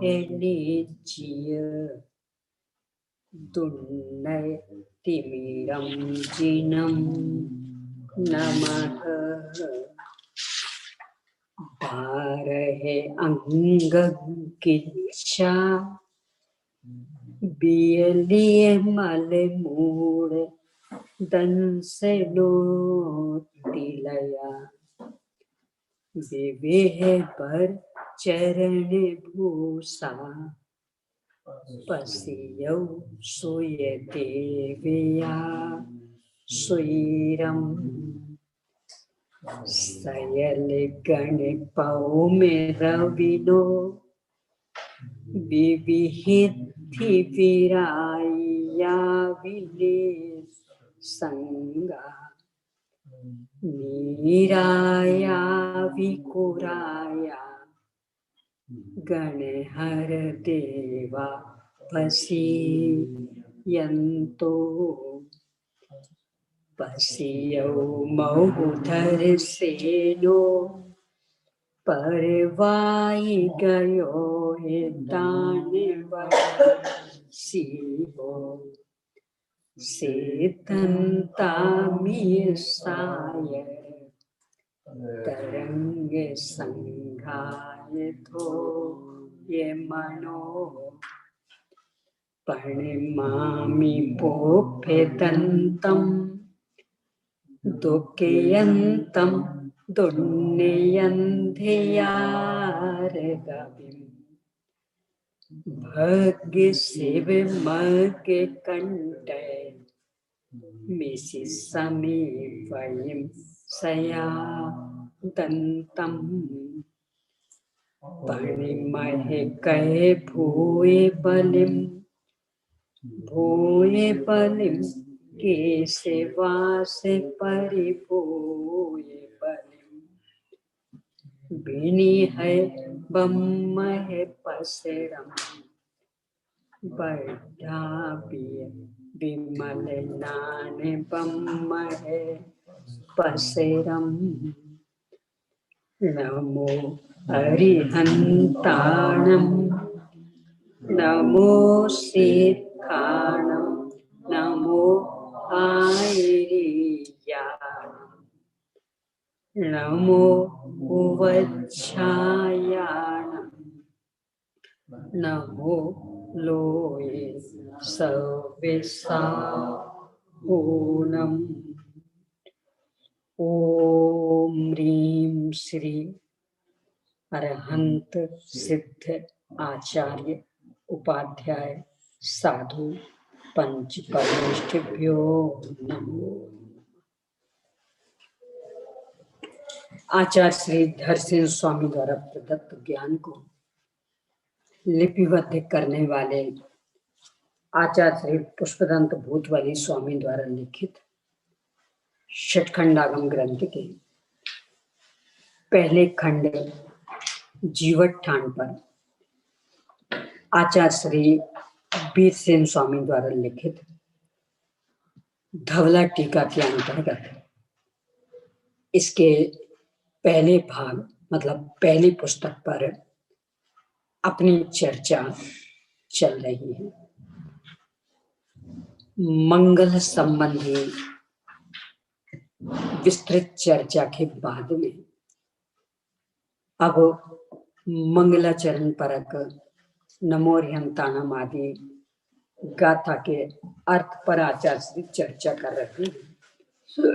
है निज्य दुन्नय तिमिरं जिनं नमः। बारहे अंग किच्छा बियलिए मल मूड दंसे लो तिलया विवेह पर चरण भूषा पसियौ सोय देवया सुरम सयल गण पौ में रविनो विविहिति विराया विले संगा नीराया विकुराया गणहर देवा पसीयन्तो पसियौ महुधर सेनो परवाई गयो है दान सीहो सेतंता मिसाय तरंग संघाय थो ये मनो परिमामी पोफेदंतम दुःखयन्तं दुर्नयन्धियारगविं भाग्य शिव मग्य कंठे मिसि समीपयं सया दंतं परिमहे कहे भूये बलिं केसे वासे परिभूये बलिं बिनी है बम्म है पसेरम बढ़ा विमल नाने बम्म है पसेरम नमो अरिहंताणं नमो सिद्धाणं नमो आयरियाणं नमो उवच्छायाणं नमो लोये सविसाहूनम्। ओम ह्रीं श्री अरहंत सिद्ध आचार्य उपाध्याय साधु पंच परमेष्ठिभ्यो नमो। आचार्य श्री धरसिंह स्वामी द्वारा प्रदत्त ज्ञान को लिपिबद्ध करने वाले आचार्य श्री पुष्पदंत भूतवाली स्वामी द्वारा लिखित षटखंडागम ग्रंथ के पहले खंड जीवत्थान पर आचार्य श्री बीरसेन स्वामी द्वारा लिखित धवला टीका के अंतर्गत इसके पहले भाग मतलब पहली पुस्तक पर अपनी चर्चा चल रही है। मंगल संबंधी विस्तृत चर्चा के बाद में अब मंगलाचरण परक नमोरिहंताणम आदि गाथा के अर्थ पर आचार्य श्री चर्चा कर रहे हैं।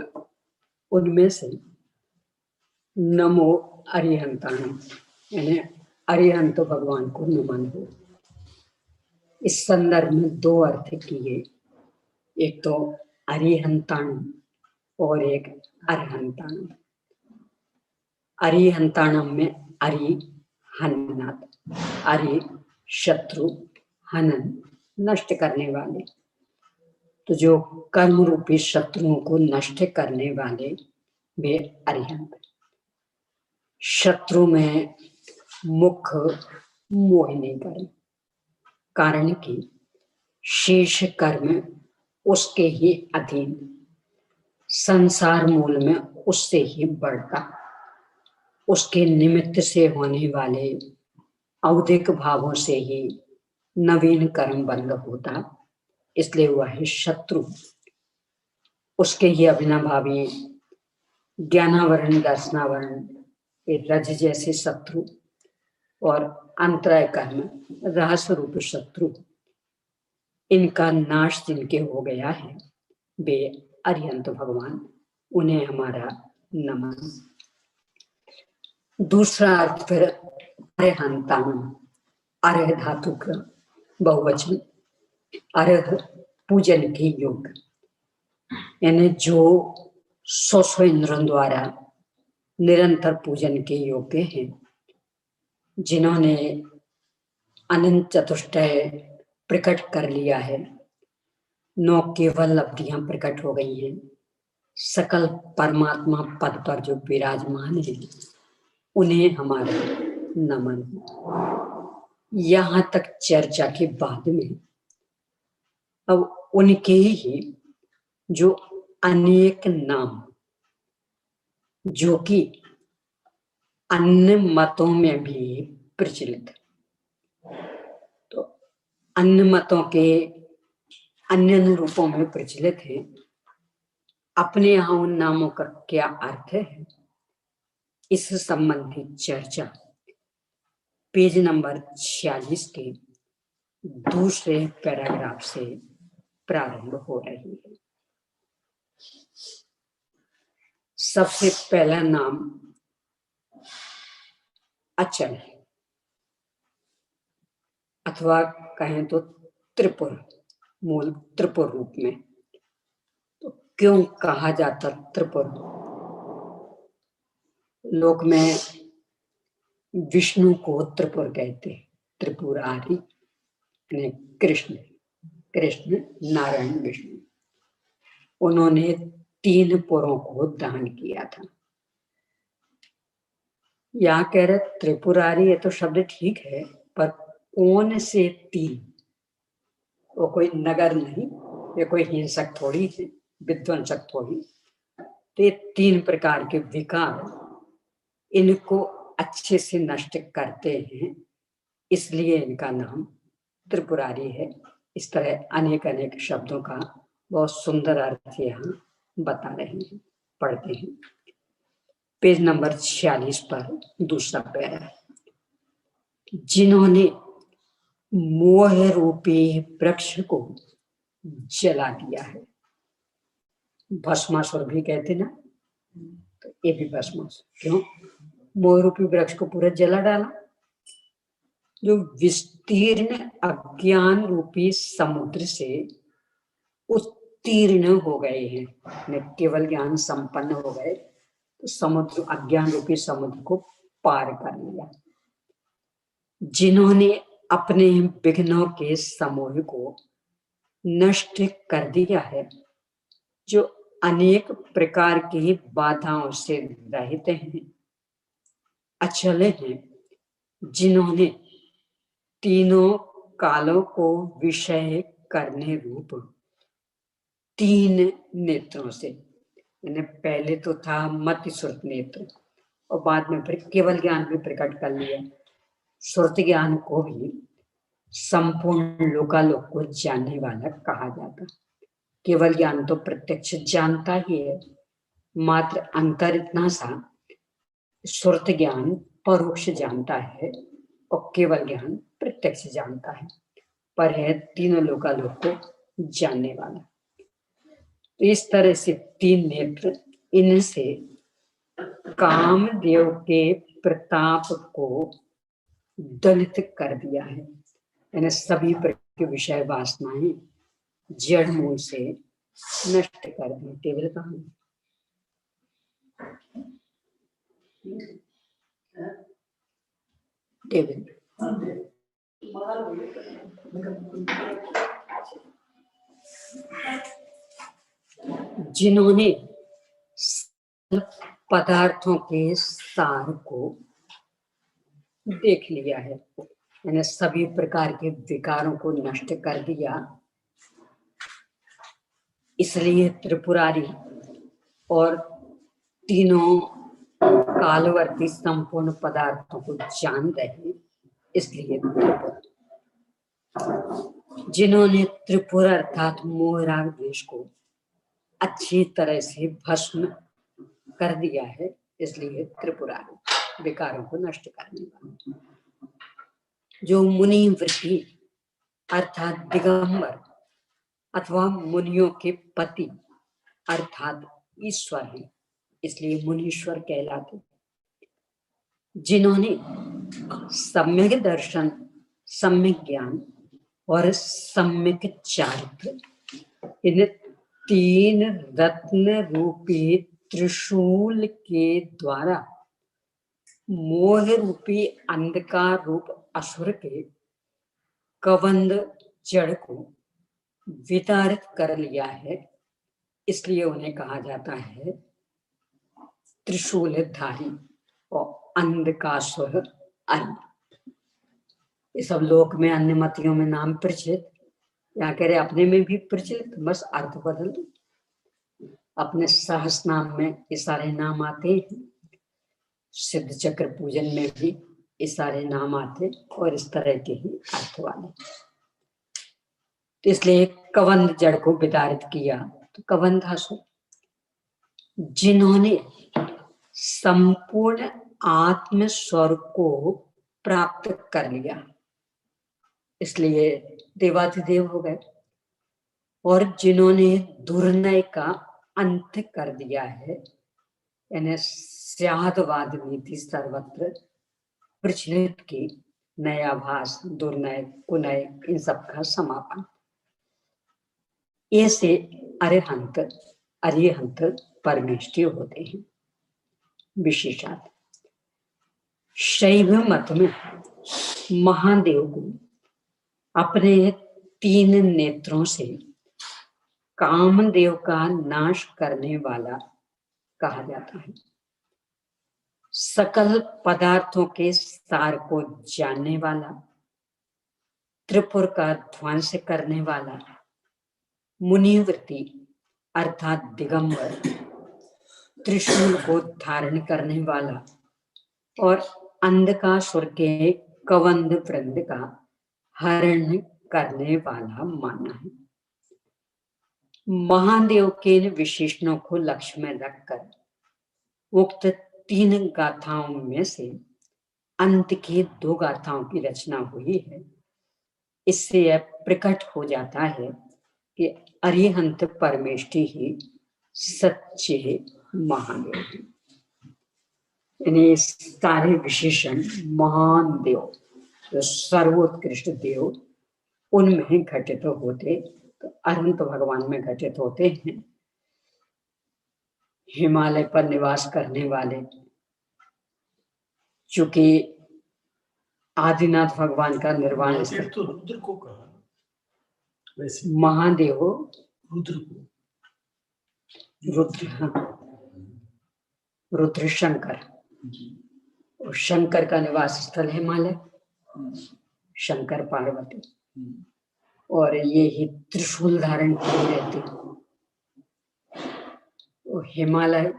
उनमें से नमो अरिहंताणम यानी अरिहंत भगवान को नमन हो, इस संदर्भ में दो अर्थ किए, एक तो अरिहंताणम और एक अरिहंताणम। अरिहंताणम में अरि हननाद, अरि शत्रु, हनन नष्ट करने वाले, तो जो कर्म रूपी शत्रुओं को नष्ट करने वाले वे अरिहंत। शत्रु में मुख्य मोहिनी कर्म, कारण कि शेष कर्म उसके ही अधीन, संसार मूल में उससे ही बढ़ता, उसके निमित्त से होने वाले औदिक भावों से ही नवीन कर्म बंद होता, इसलिए वह है शत्रु। उसके ही अविनाभावी ज्ञानावरण दर्शनावरण ये रज जैसे शत्रु और अंतराय कर्म रहस्य रूप शत्रु, इनका नाश जिनके हो गया है वे अरिहंत भगवान, उन्हें हमारा नमन। दूसरा अर्थ फिर अरिहंतान, अर्ह धातु का बहुवचन, अर्ह पूजन के योग्य, यानी जो सौ इंद्रों द्वारा निरंतर पूजन के योग्य हैं, जिन्होंने अनंत चतुष्टय प्रकट कर लिया है, 9 केवल अवधियां प्रकट हो गई हैं, सकल परमात्मा पद पर जो विराजमान है, उन्हें हमारा नमन। यहां तक चर्चा के बाद में अब उनके ही जो अनेक नाम, जो कि अन्य मतों में भी प्रचलित, तो अन्य मतों के अन्य रूपों में प्रचलित है, अपने यहां उन नामों का क्या अर्थ है, इस संबंधी चर्चा पेज नंबर 46 के दूसरे पैराग्राफ से प्रारंभ हो रही है। सबसे पहला नाम अचल है, अथवा कहें तो त्रिपुर, मूल त्रिपुर रूप में। तो क्यों कहा जाता त्रिपुर? लोक में विष्णु को त्रिपुर कहते, त्रिपुरारी कृष्ण, कृष्ण नारायण विष्णु, उन्होंने 3 पुरों को दान किया था। यहाँ कह रहे त्रिपुरारी, ये तो शब्द ठीक है, पर कौन से 3? वो कोई नगर नहीं, ये कोई हिंसक थोड़ी है, विध्वंसक थोड़ी। तो ये 3 प्रकार के विकार, इनको अच्छे से नष्ट करते हैं, इसलिए इनका नाम त्रिपुरारी है। इस तरह अनेक अनेक शब्दों का बहुत सुंदर अर्थ यहाँ बता रहे हैं, पढ़ते हैं। पेज नंबर 46 पर दूसरा पैरा, जिन्होंने मोह रूपी वृक्ष को जला दिया है, भस्मासुर भी कहते ना, तो ये भी भस्मासुर। क्यों? मोह रूपी वृक्ष को पूरा जला डाला, जो विस्तीर्ण अज्ञान रूपी समुद्र से उत्तीर्ण हो गए हैं, केवल ज्ञान संपन्न हो गए, तो समुद्र, अज्ञान रूपी समुद्र को पार कर लिया। जिन्होंने अपने विघ्नों के समूह को नष्ट कर दिया है, जो अनेक प्रकार की बाधाओं से रहित हैं, अचल हैं, जिन्होंने तीनों कालों को विषय करने रूप 3 नेत्रों से, यानी पहले तो था मति सुरत नेत्र, और बाद में फिर केवल ज्ञान भी प्रकट कर लिया। सुरत ज्ञान को भी संपूर्ण लोकालोक को जानने वाला कहा जाता। केवल ज्ञान तो प्रत्यक्ष जानता ही है, मात्र अंतर इतना सा, सुरत ज्ञान परोक्ष जानता है और केवल ज्ञान प्रत्यक्ष जानता है, पर है तीनों लोकालोक को जानने वाला। तो इस तरह से 3 नेत्र, इनसे कामदेव के प्रताप को दलित कर दिया है, यानी सभी प्रकार के विषय वासनाएं जड़ मूल से नष्ट कर दी। केवल कहानी टेबल, जिन्होंने पदार्थों के सार को देख लिया है, यानी सभी प्रकार के विकारों को नष्ट कर दिया, इसलिए त्रिपुरारी और तीनों कालवर्ती संपूर्ण पदार्थों को जान रहे, इसलिए त्रिपुर। जिन्होंने त्रिपुर अर्थात मोह राग द्वेष को अच्छी तरह से भस्म कर दिया है, इसलिए त्रिपुरारी, विकारों को नष्ट करने वाले। जो मुनि वृत्ति अर्थात दिगंबर अथवा मुनियों के पति अर्थात ईश्वर है, इसलिए मुनीश्वर कहलाते। जिन्होंने सम्यक दर्शन, सम्यक ज्ञान और सम्यक चारित्र, इन तीन रत्न रूपी त्रिशूल के द्वारा मोह रूपी अंधकार रूप असुर के कबंध जड़ को वितारित कर लिया है, इसलिए उन्हें कहा जाता है त्रिशूलधारी और अंधकासुर अन्न। ये सब लोक में अन्य मतियों में नाम प्रचलित, या कह रहे अपने में भी प्रचलित, बस अर्थ बदल दो। अपने सहस नाम में ये सारे नाम आते हैं, सिद्ध चक्र पूजन में भी ये सारे नाम आते और इस तरह के ही अर्थ वाले। तो इसलिए कबंध जड़ को वितारित किया, तो कबंधासुर। जिन्होंने संपूर्ण आत्म स्वरूप को प्राप्त कर लिया, इसलिए देवाधिदेव हो गए। और जिन्होंने दुर्नय का अंत कर दिया है, यानी स्यादवाद नीति सर्वत्र प्रचलित की, नयाभास, दुर्नय, कुनय, इन सब का समापन। ऐसे अरिहंत परमेष्टि होते हैं। विशेषात शैव मत में महादेव को अपने 3 नेत्रों से कामदेव का नाश करने वाला कहा जाता है। सकल पदार्थों के सार को जानने वाला, त्रिपुर का ध्वंस करने वाला, मुनिवृत्ति अर्थात दिगंबर, त्रिशूल को धारण करने वाला और अंधकासुर के कबंध वृंद का हरण करने वाला माना है। महादेव के विशेषणों को लक्ष्य में रखकर उक्त 3 गाथाओं में से अंत की 2 गाथाओं की रचना हुई है। इससे यह प्रकट हो जाता है कि अरिहंत परमेष्टि ही सच्चे महादेव हैं। यानी सारे विशेषण महान देव, जो सर्वोत्कृष्ट देव, उनमें घटित होते, तो अनंत भगवान में घटित होते हैं। हिमालय पर निवास करने वाले, चूंकि आदिनाथ भगवान का निर्वाण स्थल, तो रुद्र को कहा वैसे, महादेव रुद्र को, रुद्र शंकर, और शंकर का निवास स्थल हिमालय, शंकर पार्वती, और ये ही त्रिशूल धारण किए रहते। हिमालय,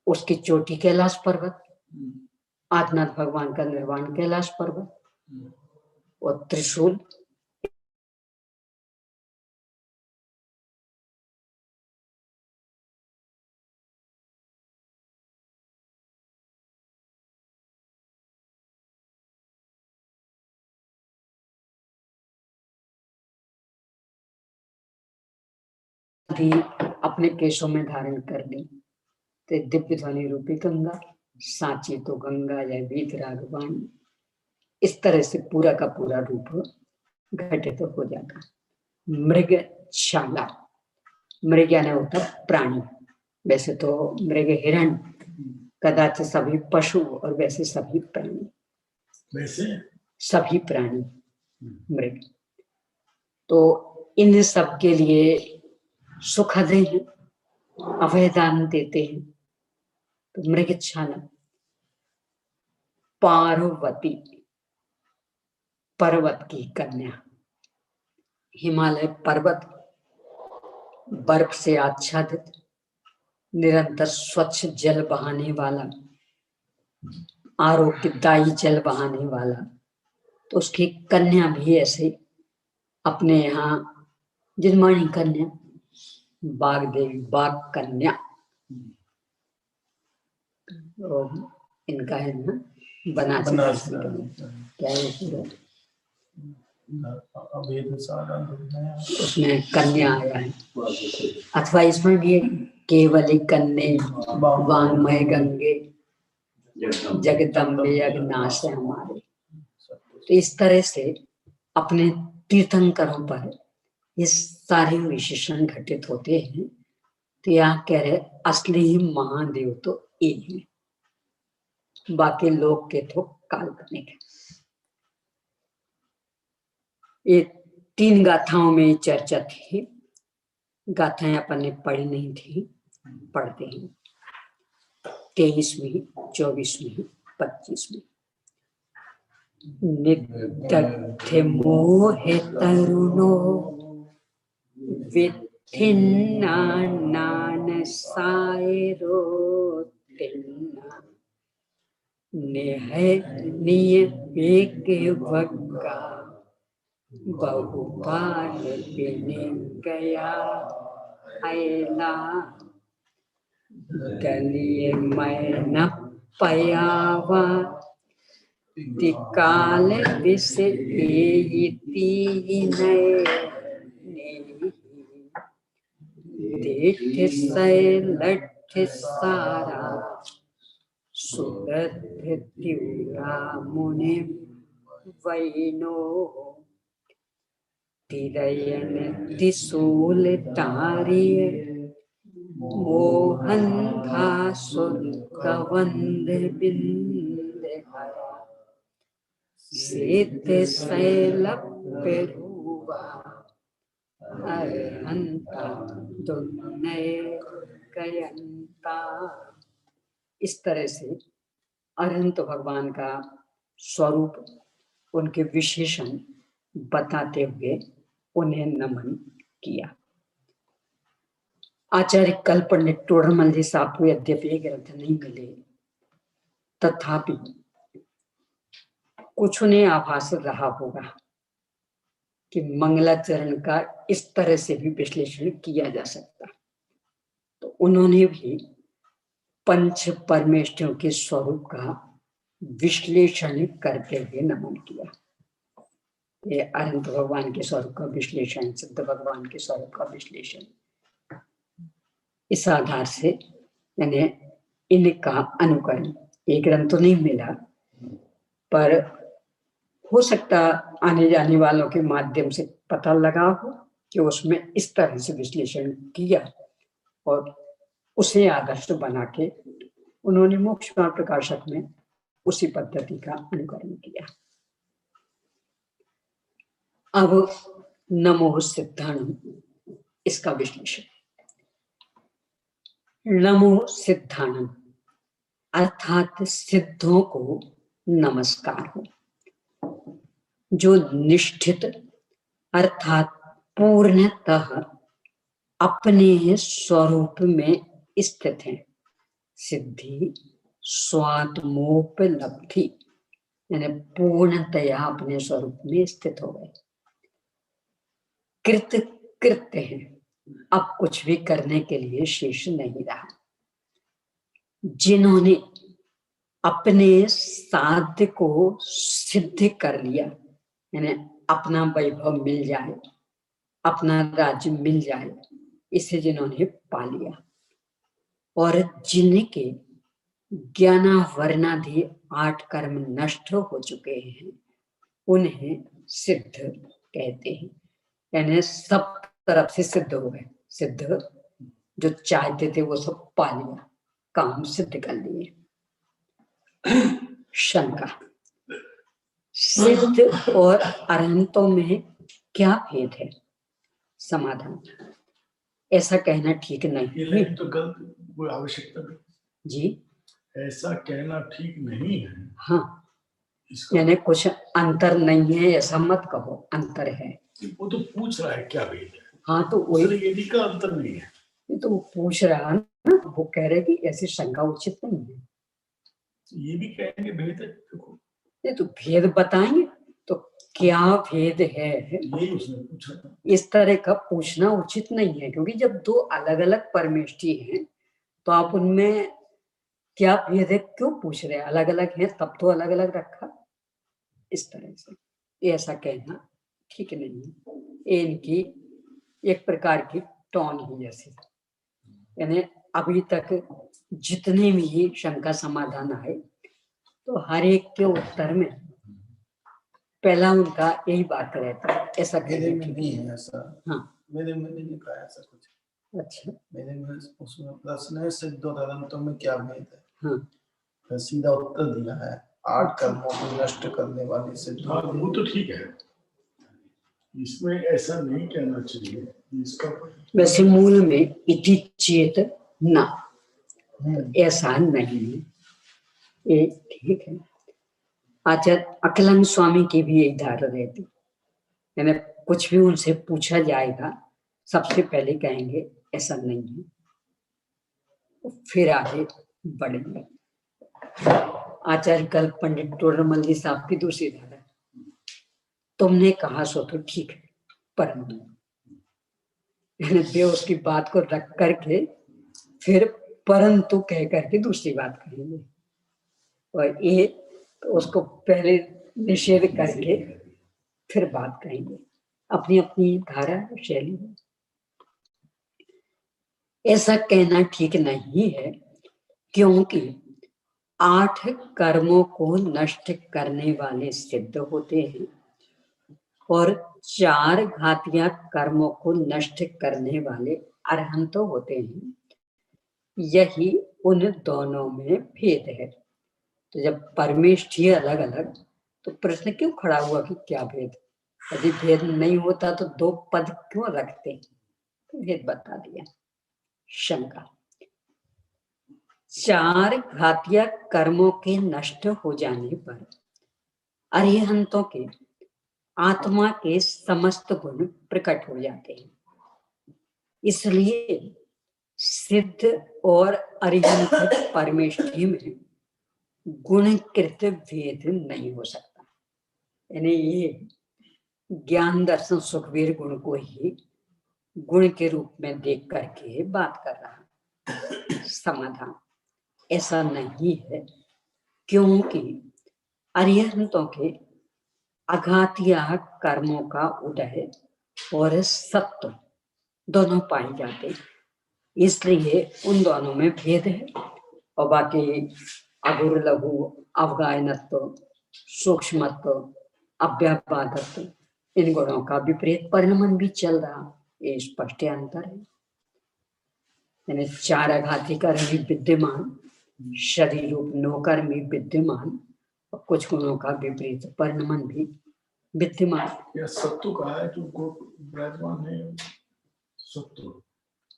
उसकी चोटी कैलाश पर्वत, आदिनाथ भगवान का निर्वाण कैलाश पर्वत, और त्रिशूल भी अपने केशों में धारण कर ली। तो दिव्य ध्वनि रूपी गंगा, सांची तो गंगा या वीतरागवाणी, इस तरह से पूरा का पूरा रूप घटित तो हो जाता। मृगशाला, मृग यानी होता प्राणी, वैसे तो मृग हिरण, कदाचित सभी पशु, और वैसे सभी प्राणी, वैसे सभी प्राणी मृग। तो इन सब के लिए सुखद हैं, अभयदान देते हैं। तो मृगशाला। पार्वती, पर्वत की कन्या, हिमालय पर्वत बर्फ से आच्छादित, निरंतर स्वच्छ जल बहाने वाला, आरोग्यदायी जल बहाने वाला, तो उसकी कन्या भी ऐसे अपने यहाँ जिनमानी कन्या, बाग देवी, बाग कन्या, तो इनका है ना बनारसी क्या है पूरा उसमें कन्या आया है, अथवा इसमें भी केवल कन्ने वांगमय गंगे जगदम्बे अग्नाश है हमारे। तो इस तरह से अपने तीर्थंकरों पर ये सारे विशेषण घटित होते हैं। तो यहाँ कह रहे असली महादेव तो एक है, बाकी लोग के तो काल्पनिक है। ये 3 गाथाओं में चर्चा थी, गाथाएं अपन ने पढ़ी नहीं थी, पढ़ते हैं 23वीं, 24वीं, 25वीं। नित्य मोहे तरुणो विथिन्ना नान सायरो तिन्ना निय वेग वग्गा बहुपाल बिने गया आयला दलिए मैं न पयावा तिकाल विष देठ से लठ सारा सुदत तिवरा मुनि वैनो तिरयन त्रिशूल तारिय मोहन घासुर कवंद बिंद हरा सीत शैल पेरुवा अरहंता दुन्नय कयंता। इस तरह से अरहंत भगवान का स्वरूप, उनके विशेषण बताते हुए उन्हें नमन किया। आचार्य कल्पनिक टोडरमल जी साहब को यद्यपि ये ग्रंथ नहीं मिले, तथापि कुछ उन्हें आभास रहा होगा कि मंगलाचरण का इस तरह से भी विश्लेषण किया जा सकता। तो उन्होंने भी पंच परमेष्ठियों के स्वरूप का विश्लेषण करते हुए नमन किया। ये अनंत भगवान के स्वरूप का विश्लेषण, सिद्ध भगवान के स्वरूप का विश्लेषण, इस आधार से यानी इनका अनुकरण एक ग्रंथ तो नहीं मिला, पर हो सकता आने जाने वालों के माध्यम से पता लगा हो कि उसमें इस तरह से विश्लेषण किया और उसे आदर्श बना के उन्होंने मोक्ष प्रकाशक में उसी पद्धति का अनुकरण किया। अब नमो सिद्धाणम, इसका विश्लेषण। नमो सिद्धाणम अर्थात सिद्धों को नमस्कार हो, जो निष्ठित अर्थात पूर्णतः अपने स्वरूप में स्थित हैं। सिद्धि स्वात्मोपलब्धि यानी पूर्णतया अपने स्वरूप में स्थित हो गए। कृत कृत्य हैं, अब कुछ भी करने के लिए शेष नहीं रहा। जिन्होंने अपने साध्य को सिद्ध कर लिया, यानी अपना वैभव मिल जाए, अपना राज्य मिल जाए, इसे जिन्होंने पा लिया, और जिनके ज्ञानावरणादि 8 कर्म नष्ट हो चुके हैं, उन्हें सिद्ध कहते हैं। यानी सब तरफ से सिद्ध हो गए। सिद्ध जो चाहते थे वो सब पा लिया, काम सिद्ध कर लिए। शंका, सिद्ध और अरहंतों में क्या भेद है? समाधान, ऐसा कहना ठीक नहीं है। तो गलत, कोई आवश्यकता नहीं जी, ऐसा कहना ठीक नहीं है। हाँ, यानी कुछ अंतर नहीं है ऐसा मत कहो, अंतर है। वो तो पूछ रहा है क्या भेद है। हाँ, तो वही यदि का अंतर नहीं है तो वो पूछ रहा है ना, वो कह रहे कि ऐसी शंका उचित नहीं है। ये भी कहेंगे भेद है, देखो नहीं तो भेद बताएंगे तो क्या भेद है, यही उसने पूछा था। इस तरह का पूछना उचित नहीं है, क्योंकि जब दो अलग अलग परमेष्ठी हैं तो आप उनमें क्या भेद है क्यों पूछ रहे हैं? अलग अलग है तब तो अलग अलग रखा। इस तरह से ये ऐसा कहना ठीक नहीं है। ये इनकी एक प्रकार की टोन ही जैसी, यानी अभी तक जितने भी शंका समाधान आए तो हर एक के उत्तर में पहला उनका यही बात रहता है, ऐसा मेरे में नहीं है ऐसा। हाँ, मेरे में नहीं लिखा है ऐसा कुछ। अच्छा, मेरे में उसमें प्रश्न है सिद्ध और अनंतों में क्या भेद है। हाँ, फिर सीधा उत्तर दिया है 8 कर्मों को नष्ट करने वाली सिद्ध। हाँ वो तो ठीक है, इसमें ऐसा नहीं कहना चाहिए इसका। वैसे मूल में इति चेत न, ऐसा नहीं है, ये ठीक है। आचार्य अकलन स्वामी की भी यही धारणा रहती, यानी कुछ भी उनसे पूछा जाएगा सबसे पहले कहेंगे ऐसा नहीं है, तो फिर आगे बढ़ेंगे। आचार्य कल पंडित टोडरमल जी साहब की दूसरी धारा, तुमने कहा सो तो ठीक है, परंतु वे उसकी बात को रख करके फिर परंतु कह करके दूसरी बात कहेंगे, और ये तो उसको पहले निषेध करके फिर बात कहेंगे, अपनी अपनी धारा शैली में। ऐसा कहना ठीक नहीं है, क्योंकि 8 कर्मों को नष्ट करने वाले सिद्ध होते हैं और 4 घातिया कर्मों को नष्ट करने वाले अरहंत होते हैं। यही उन दोनों में भेद है। तो जब परमेष्ठी अलग अलग तो प्रश्न क्यों खड़ा हुआ कि क्या भेद? यदि भेद नहीं होता तो 2 पद क्यों रखते? तो भेद बता दिया। शंका, 4 घातिया कर्मों के नष्ट हो जाने पर अरिहंतों के आत्मा के समस्त गुण प्रकट हो जाते हैं, इसलिए सिद्ध और अरिहंत परमेष्ठी में गुणकृत भेद नहीं हो सकता। यानी ये ज्ञान दर्शन सुखवीर गुण को ही गुण के रूप में देख करके बात कर रहा। समाधान, ऐसा नहीं है, क्योंकि अरिहंतों के अघातिया कर्मों का उदय और सत्व दोनों पाए जाते हैं, इसलिए उन दोनों में भेद है। और बाकी अगुर लघु अवगायनत्व सूक्ष्मत्व अव्यापादत्व इन गुणों का विपरीत परिणमन भी चल रहा, ये स्पष्ट अंतर है। यानी 4 आघाती कर्म भी विद्यमान, शरीर रूप 9 कर्म भी विद्यमान और कुछ गुणों का विपरीत परिणमन भी विद्यमान। या सत्व कहा है जो विराजमान है, सत्व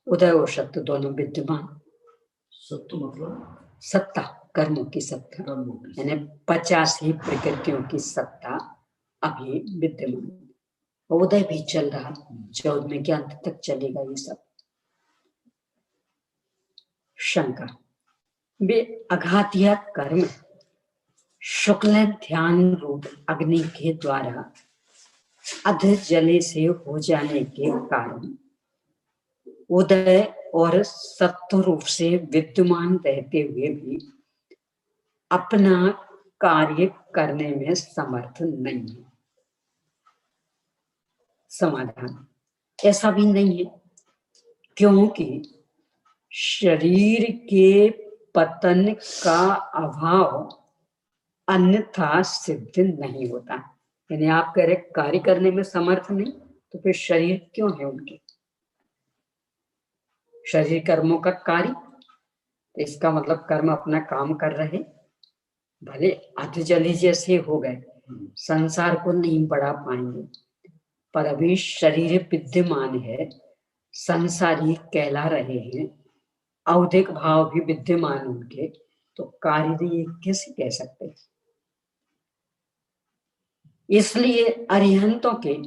उदय और सत्व दोनों विद्यमान। सत्व मतलब सत्ता, कर्मों की सत्ता, कर्मों की, यानी 85 प्रकृतियों की सत्ता अभी विद्यमान, उदय भी चल रहा, 14वें के अंत तक चलेगा ये सब। शंका, वे अघातिया कर्म शुक्ल ध्यान रूप अग्नि के द्वारा अध जले से हो जाने के कारण उदय और सत्व रूप से विद्यमान रहते हुए भी अपना कार्य करने में समर्थ नहीं है। समाधान, ऐसा भी नहीं है, क्योंकि शरीर के पतन का अभाव अन्यथा सिद्ध नहीं होता। यानी आप कह रहे कार्य करने में समर्थ नहीं, तो फिर शरीर क्यों है उनके? शरीर कर्मों का कार्य, तो इसका मतलब कर्म अपना काम कर रहे, भले अधजली जैसे हो गए, संसार को नहीं बढ़ा पाएंगे, पर अभी शरीर विद्यमान है, संसारी कहला रहे हैं, औधिक भाव भी विद्यमान उनके, तो कार्य कैसे कह सकते? इसलिए अरिहंतों के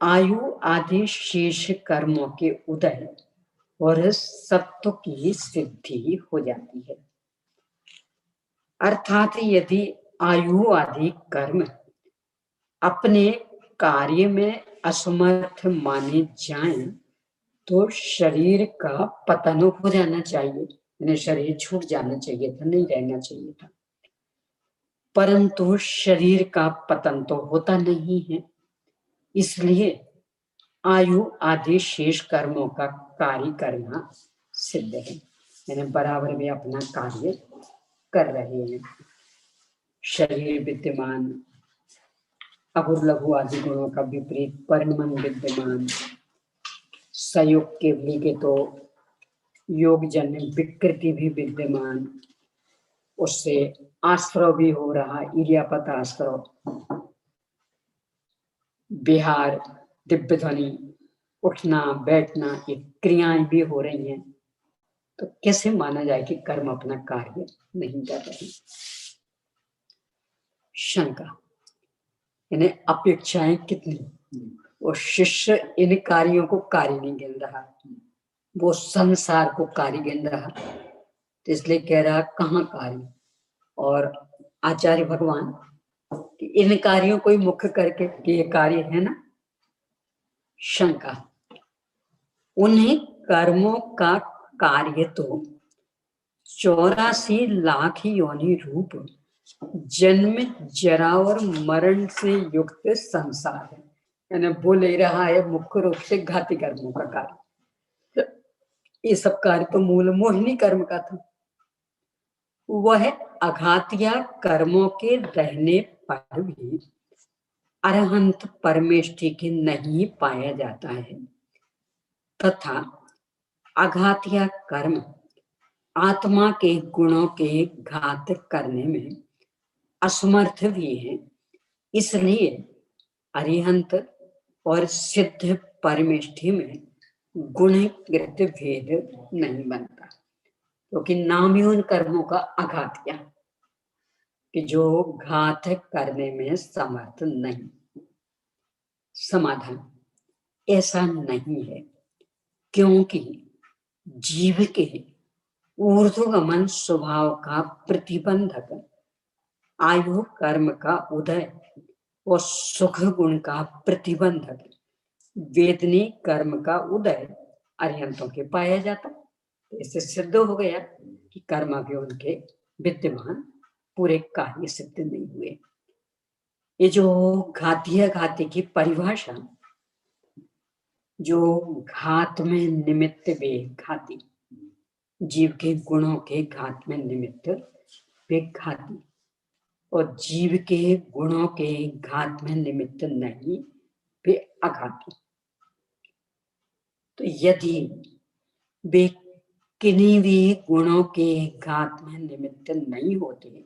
आयु आदि शेष कर्मों के उदय और सत्व की सिद्धि हो जाती है। अर्थात यदि आयु आदि कर्म अपने कार्य में असमर्थ माने जाएं तो शरीर का पतन हो जाना चाहिए, यानी शरीर छूट जाना चाहिए था, नहीं रहना चाहिए था। परंतु शरीर का पतन तो होता नहीं है, इसलिए आयु आदि शेष कर्मों का कार्य करना सिद्ध है, यानी बराबर में अपना कार्य कर रहे हैं। शरीर विद्यमान, अघुर लघु आदि गुणों का विपरीत परिणमन विद्यमान, संयोग केवली के तो योगजन्य विकृति भी विद्यमान, उससे आश्रव भी हो रहा, इरियापत आश्रव, विहार, दिव्य ध्वनि, उठना बैठना, ये क्रियाएं भी हो रही हैं, तो कैसे माना जाए कि कर्म अपना कार्य नहीं कर रहे। शंका, यानी अपेक्षाएं कितनी, वो शिष्य इन कार्यों को कार्य नहीं गिन रहा, वो संसार को कार्य गिन रहा, तो इसलिए कह रहा कहाँ कार्य। और आचार्य भगवान कि इन कार्यों को ही मुख्य करके कि ये कार्य है ना। शंका, उन्हें कर्मों का कार्य तो 84 लाख योनि रूप जन्म जरा और मरण से युक्त संसार है, यानी वो ले रहा है मुख्य रूप से घाती कर्मों का कार्य। ये सब कार्य तो मूल मोहिनी कर्म का था, वह अघातिया कर्मों के रहने पर भी अरहंत परमेष्टि के नहीं पाया जाता है, तथा अघातिया कर्म आत्मा के गुणों के घात करने में असमर्थ भी है, इसलिए अरिहंत और सिद्ध परमेष्टि में गुणकृत भेद नहीं बनता, क्योंकि नाम ही उन कर्मों का अघातिया कि जो घात करने में समर्थ नहीं। समाधान, ऐसा नहीं है, क्योंकि जीव के ऊर्ध्वगमन स्वभाव का प्रतिबंधक आयु कर्म का उदय और सुख गुण का प्रतिबंधक वेदनी कर्म का उदय अरिहंतों के पाया जाता। इससे सिद्ध हो गया कि कर्म भी उनके विद्यमान पूरे कार्य सिद्ध नहीं हुए। ये जो घातीय घाती की परिभाषा, जो घात में निमित्त वे घाती, जीव के गुणों के घात में निमित्त वे घाती, और जीव के गुणों के घात में निमित्त नहीं वे अघाती। तो यदि वे किन्हीं भी गुणों के घात में निमित्त नहीं होते,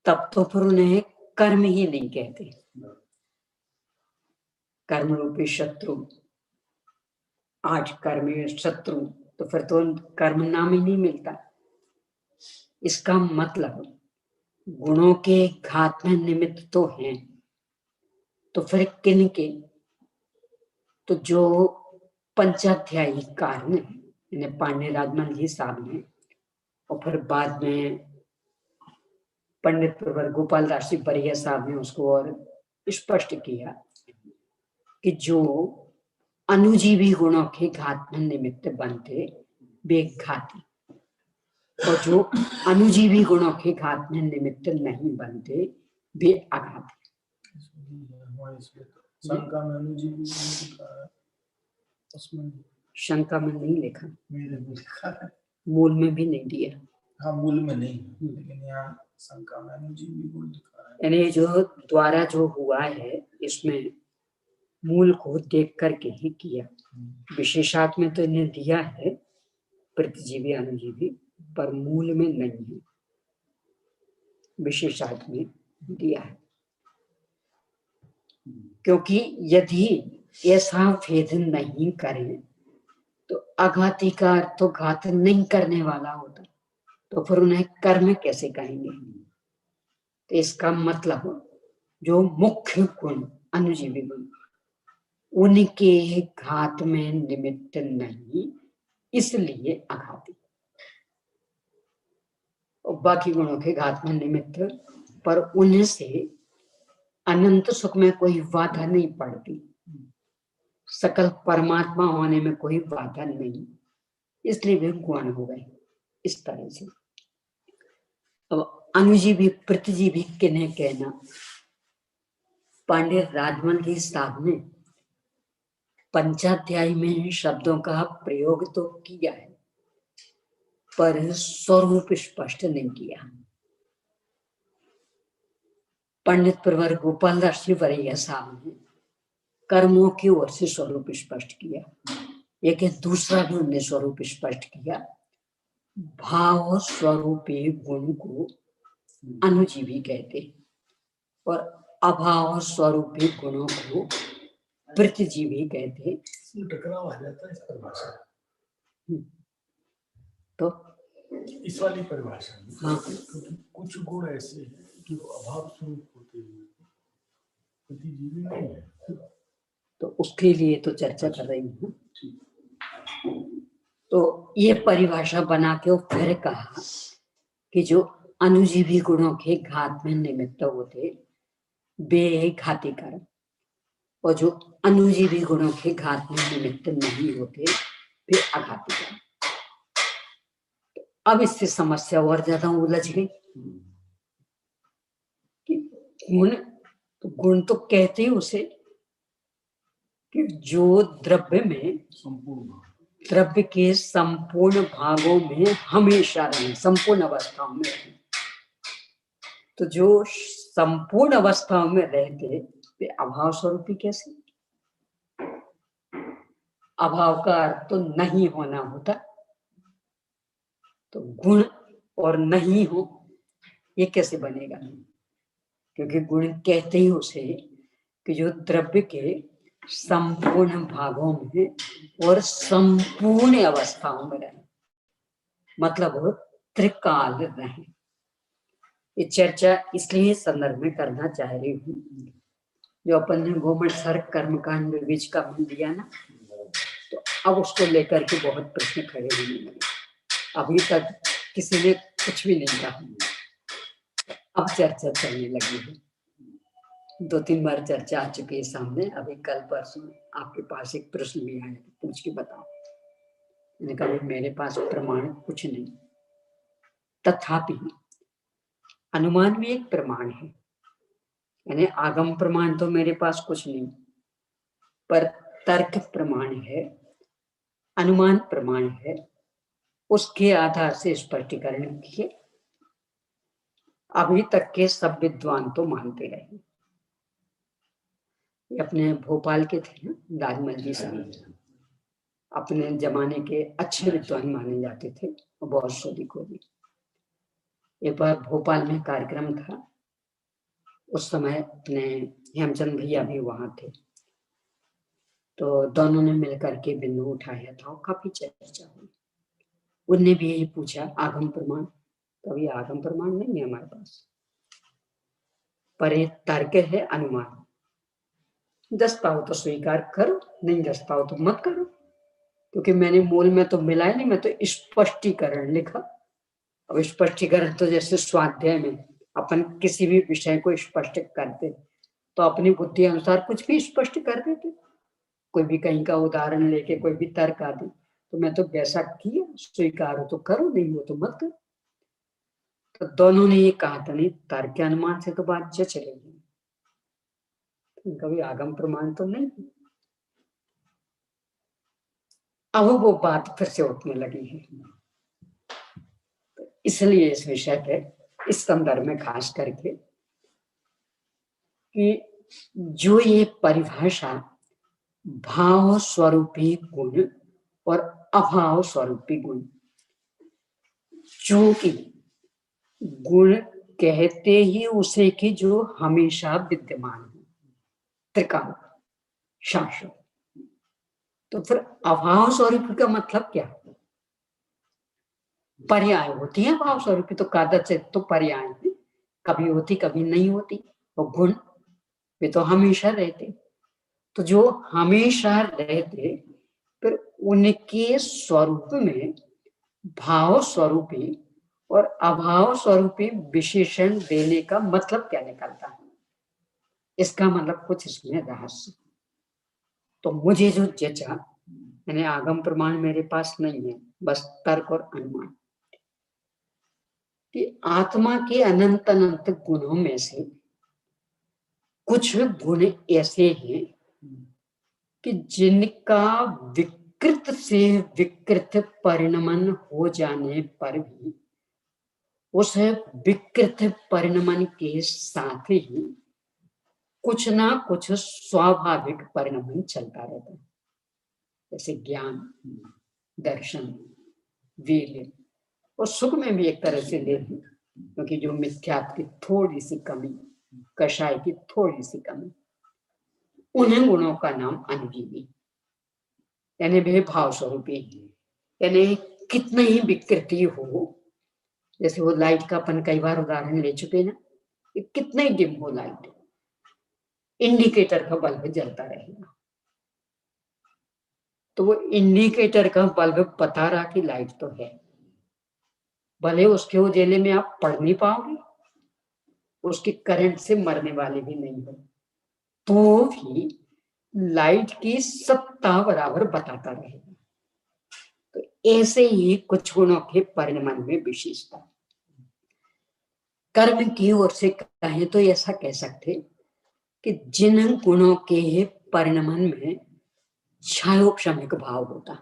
तब तो फिर उन्हें कर्म ही नहीं कहते। कर्म रूपी शत्रु, 8 कर्मी शत्रु, तो फिर तो कर्म नाम ही नहीं मिलता। इसका मतलब गुणों के घात में निमित्त तो हैं, तो फिर किन के, तो जो पंचाध्यायी कारण पांडे राजमल जी साहब ने, और फिर बाद में पंडित प्रवर गोपाल दास जी बरिया साहब ने उसको और स्पष्ट किया कि जो अनुजीवी गुणों के घात में निमित्त बनते वे घाती, और जो अनुजीवी गुणों के घात में निमित्त नहीं बनते वे अघाती। शंका में अनुजीवी लिखा है, उसमें शंका में नहीं लिखा, मेरे में लिखा है, मूल में भी नहीं दिया। हाँ मूल में नहीं, लेकिन यहाँ शंका में अनुजीवी गुण लिखा है। यानी जो द्वारा जो हुआ है इसमें मूल को देख करके ही किया। विशेषार्थ में तो इन्हें दिया है प्रतिजीवी अनुजीवी, पर मूल में नहीं है, विशेषार्थ में दिया है। क्योंकि यदि ऐसा भेद नहीं करें तो अघाती का अर्थ तो घात नहीं करने वाला होता, तो फिर उन्हें कर्म कैसे कहेंगे। तो इसका मतलब जो मुख्य गुण अनुजीवी गुण उनके घात में निमित्त नहीं, इसलिए अघाती। और बाकी गुणों के घात में निमित्त, पर उन्हें से अनंत सुख में कोई बाधा नहीं पड़ती, सकल परमात्मा होने में कोई बाधा नहीं, इसलिए वे गुण हो गए इस तरह से। अब अनुजीवी प्रतिजीवी किन्हें कहना, पांडे राजमल के साहब ने पंचाध्याय में शब्दों का प्रयोग तो किया है, पर स्वरूप स्पष्ट नहीं किया। पंडित प्रवर गोपाल दास जी वरैया साहब ने कर्मों की ओर से स्वरूप स्पष्ट किया, एक दूसरा भी उन्हें स्वरूप स्पष्ट किया, भाव स्वरूपी गुण को अनुजीवी कहते और अभाव स्वरूपी गुणों को प्रतिजीवी कहते। टकराव आ जाता है इस परिभाषा, तो इस वाली परिभाषा में। हाँ, क्योंकि कुछ गुण ऐसे हैं कि वो अभाव स्वरूप होते हुए प्रतिजीवी नहीं है, तो उसके लिए तो चर्चा कर रही हूँ। तो ये परिभाषा बना के फिर कहा कि जो अनुजीवी गुणों के घात में निमित्त होते वे घाती कर्म, और जो अनुजीवी गुणों के घात में निमित्त नहीं होते वे अघाती कर्म। अब इससे समस्या और ज्यादा उलझ गई कि गुण तो कहते ही उसे कि जो द्रव्य में द्रव्य के संपूर्ण भागों में हमेशा रहे, संपूर्ण अवस्थाओं में रहे। तो जो संपूर्ण अवस्थाओं में रहते वे अभाव स्वरूपी कैसे? अभाव का अर्थ तो नहीं होना होता, तो गुण और नहीं हो ये कैसे बनेगा? क्योंकि गुण कहते ही उसे कि जो द्रव्य के संपूर्ण भागों में और संपूर्ण अवस्थाओं में रहे, मतलब त्रिकाल रहे। ये चर्चा इसलिए संदर्भ में करना चाह रही हूँ, जो अपन ने गोमट सर्क कर्मकांड विवेच का मन दिया ना, तो अब उसको लेकर के बहुत प्रश्न खड़े होने लगे। अभी तक किसी ने कुछ भी नहीं कहा, अब चर्चा चलने लगी है। 2-3 बार चर्चा आ चुकी है सामने। अभी कल परसों आपके पास एक प्रश्न भी आया, पूछ के बताओ। मैंने कहा मेरे पास प्रमाण कुछ नहीं, तथापि अनुमान भी एक प्रमाण है, यानी आगम प्रमाण तो मेरे पास कुछ नहीं, पर तर्क प्रमाण है, अनुमान प्रमाण है, उसके आधार से स्पष्टीकरण किए। अभी तक के सब विद्वान तो मानते रहे। अपने भोपाल के थे ना राजमल जी साहब, अपने जमाने के अच्छे विद्वान माने जाते थे, बहुत शोधी खोदी। एक बार भोपाल में कार्यक्रम था, उस समय अपने हेमचंद भैया भी वहां थे, तो दोनों ने मिलकर के बिंदु उठाया था और काफी चर्चा हुई। उनने भी यही पूछा आगम प्रमाण, कभी आगम प्रमाण नहीं है हमारे पास, पर एक तर्क है अनुमान। दस पाओ तो स्वीकार करो, नहीं दस पाओ तो मत करो, क्योंकि मैंने मूल में तो मिलाया नहीं, मैं तो स्पष्टीकरण लिखा। अब स्पष्टीकरण तो जैसे स्वाध्याय में अपन किसी भी विषय को स्पष्ट करते तो अपनी बुद्धि अनुसार कुछ भी स्पष्ट कर देते, कोई भी कहीं का उदाहरण लेके कोई भी तर्क आदि, तो मैं तो वैसा किया, स्वीकार हो तो करो, नहीं हो तो मत करो। तो दोनों ने ये कहा था नहीं, तर्क अनुमान से तो बात चलेगी, कभी आगम प्रमाण तो नहीं। अब वो बात फिर से उठने लगी है, इसलिए इस विषय पे इस संदर्भ में खास करके कि जो ये परिभाषा भाव स्वरूपी गुण और अभाव स्वरूपी गुण, चूंकि गुण कहते ही उसे कि जो हमेशा विद्यमान है, त्रिकाल शाश्वत, तो फिर अभाव स्वरूपी का मतलब क्या? पर्याय होती है भाव स्वरूपी, तो कादर से तो पर्याय है, कभी होती कभी नहीं होती। और गुण वे तो हमेशा रहते, तो जो हमेशा रहते फिर उनके स्वरूप में भाव स्वरूपी और अभाव स्वरूपी विशेषण देने का मतलब क्या निकलता है, इसका मतलब कुछ इसमें रहस्य। तो मुझे जो जचा, यानी आगम प्रमाण मेरे पास नहीं है, बस तर्क और अनुमान, कि आत्मा के अनंत अनंत गुणों में से कुछ गुण ऐसे हैं कि जिनका विकृत से विकृत परिणमन हो जाने पर भी उस विकृत परिणमन के साथ ही कुछ ना कुछ स्वाभाविक परिणमन चलता रहता है, जैसे ज्ञान, दर्शन, वीर्य और सुख में भी एक तरह से ले लें, क्योंकि जो मिथ्यात्व की थोड़ी सी कमी, कषाय की थोड़ी सी कमी, उन्हीं गुणों का नाम अनुजीवी, यानी वे भाव स्वरूपी। यानी कितनी ही विकृति हो, जैसे वो लाइट का अपन कई बार उदाहरण ले चुके ना, कि कितने डिम हो लाइट, इंडिकेटर का बल्ब जलता रहेगा, तो वो इंडिकेटर का बल्ब बता रहा कि लाइट तो है, भले उसके उजाले में आप पढ़ नहीं पाओगे, उसके करंट से मरने वाले भी नहीं हो, तो भी लाइट की सत्ता बराबर बताता रहेगा। तो ऐसे ही कुछ गुणों के परिणमन में विशेषता। कर्म की ओर से कहें तो ऐसा कह सकते कि जिन गुणों के परिणमन में क्षयोपशमिक भाव होता,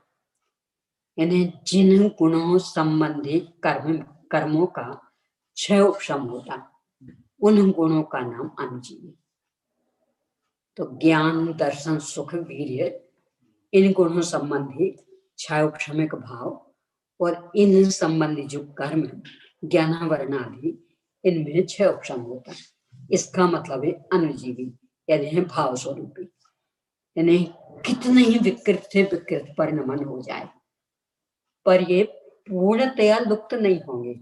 यानी जिन गुणों संबंधी कर्मों का क्षयोपशम होता, उन गुणों का नाम अनुजीवी। तो ज्ञान, दर्शन, सुख, वीर्य, इन गुणों संबंधी क्षयोपशमिक भाव और इन संबंधी जो कर्म, ज्ञानावरण आदि, इनमें क्षयोपशम होता है। इसका मतलब है अनुजीवी, यानी है भाव स्वरूपी। यानी कितने ही विकृत से विकृत परिणमन हो जाए, पर ये पूर्णतया लुप्त नहीं होंगे।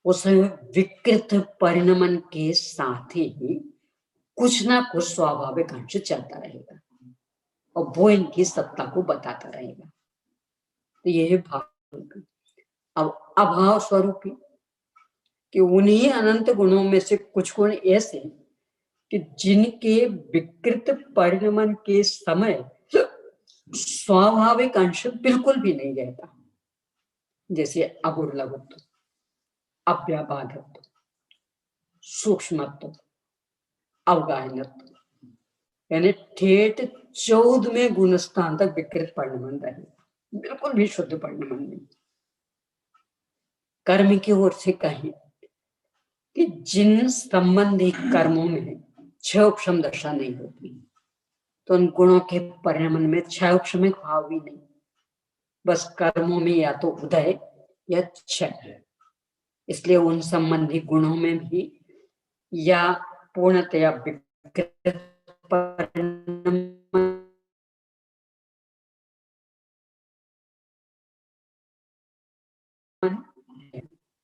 उस विकृत परिणमन के साथ ही कुछ ना कुछ स्वाभाविक अंश चलता रहेगा और वो इनकी सत्ता को बताता रहेगा। तो ये है भाव स्वरूपी। अब अभाव स्वरूपी, कि उन्हीं अनंत गुणों में से कुछ गुण ऐसे कि जिनके विकृत परिणमन के समय स्वाभाविक अंश बिल्कुल भी नहीं रहता, जैसे अगुरलघुत्व, अव्याबाधत्व, सूक्ष्मत्व, अवगाहनत्व, यानी ठेठ 14वें गुण स्थान तक विकृत परिणमन रहे, बिल्कुल भी शुद्ध परिणमन नहीं। कर्म की ओर से कहें कि जिन संबंधी कर्मों में क्षयोपशम दशा नहीं होती, तो उन गुणों के परिणमन में क्षयोपशमिक भाव भी नहीं, बस कर्मों में या तो उदय या क्षय। इसलिए उन संबंधी गुणों में भी या पूर्णतया विकृत परिणमन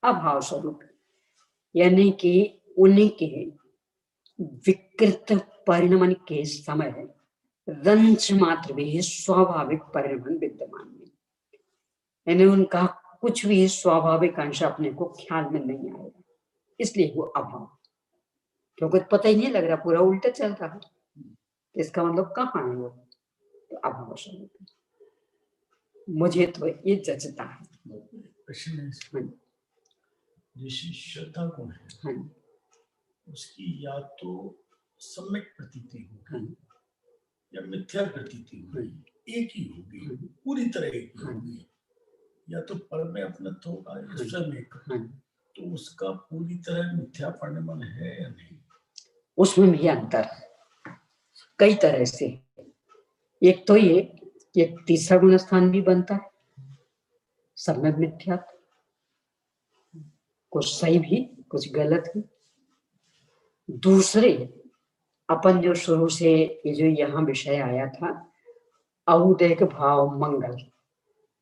अभाव स्वरूप, यानी कि उन्हीं के विकृत परिणमन के समय रंच मात्र भी स्वाभाविक परिणमन विद्यमान है, यानी उनका कुछ भी स्वाभाविक अंश अपने को ख्याल में नहीं आएगा, इसलिए वो अभाव। क्योंकि पता ही नहीं लग रहा, पूरा उल्टा चल रहा है, इसका मतलब कहाँ है वो, तो अभाव स्वरूप। मुझे तो ये जचता है। प्रश्न है हाँ, जैसे श्रद्धा गुण है, हाँ, उसकी या तो सम्यक प्रतीति हाँ, होगी या मिथ्या प्रतीति होगी, एक ही होगी, हाँ, पूरी तरह एक ही हाँ, होगी, या तो पर में अपनत्व होगा या स्वयं एक, हाँ, तो उसका पूरी तरह मिथ्या परिणमन है या नहीं? उसमें भी अंतर कई तरह से। एक तो ये कि एक तीसरा गुण स्थान भी बनता है, सब में मिथ्यात्व, कुछ सही भी कुछ गलत भी। दूसरे, अपन जो शुरू से ये जो यहाँ विषय आया था, औदेक भाव मंगल,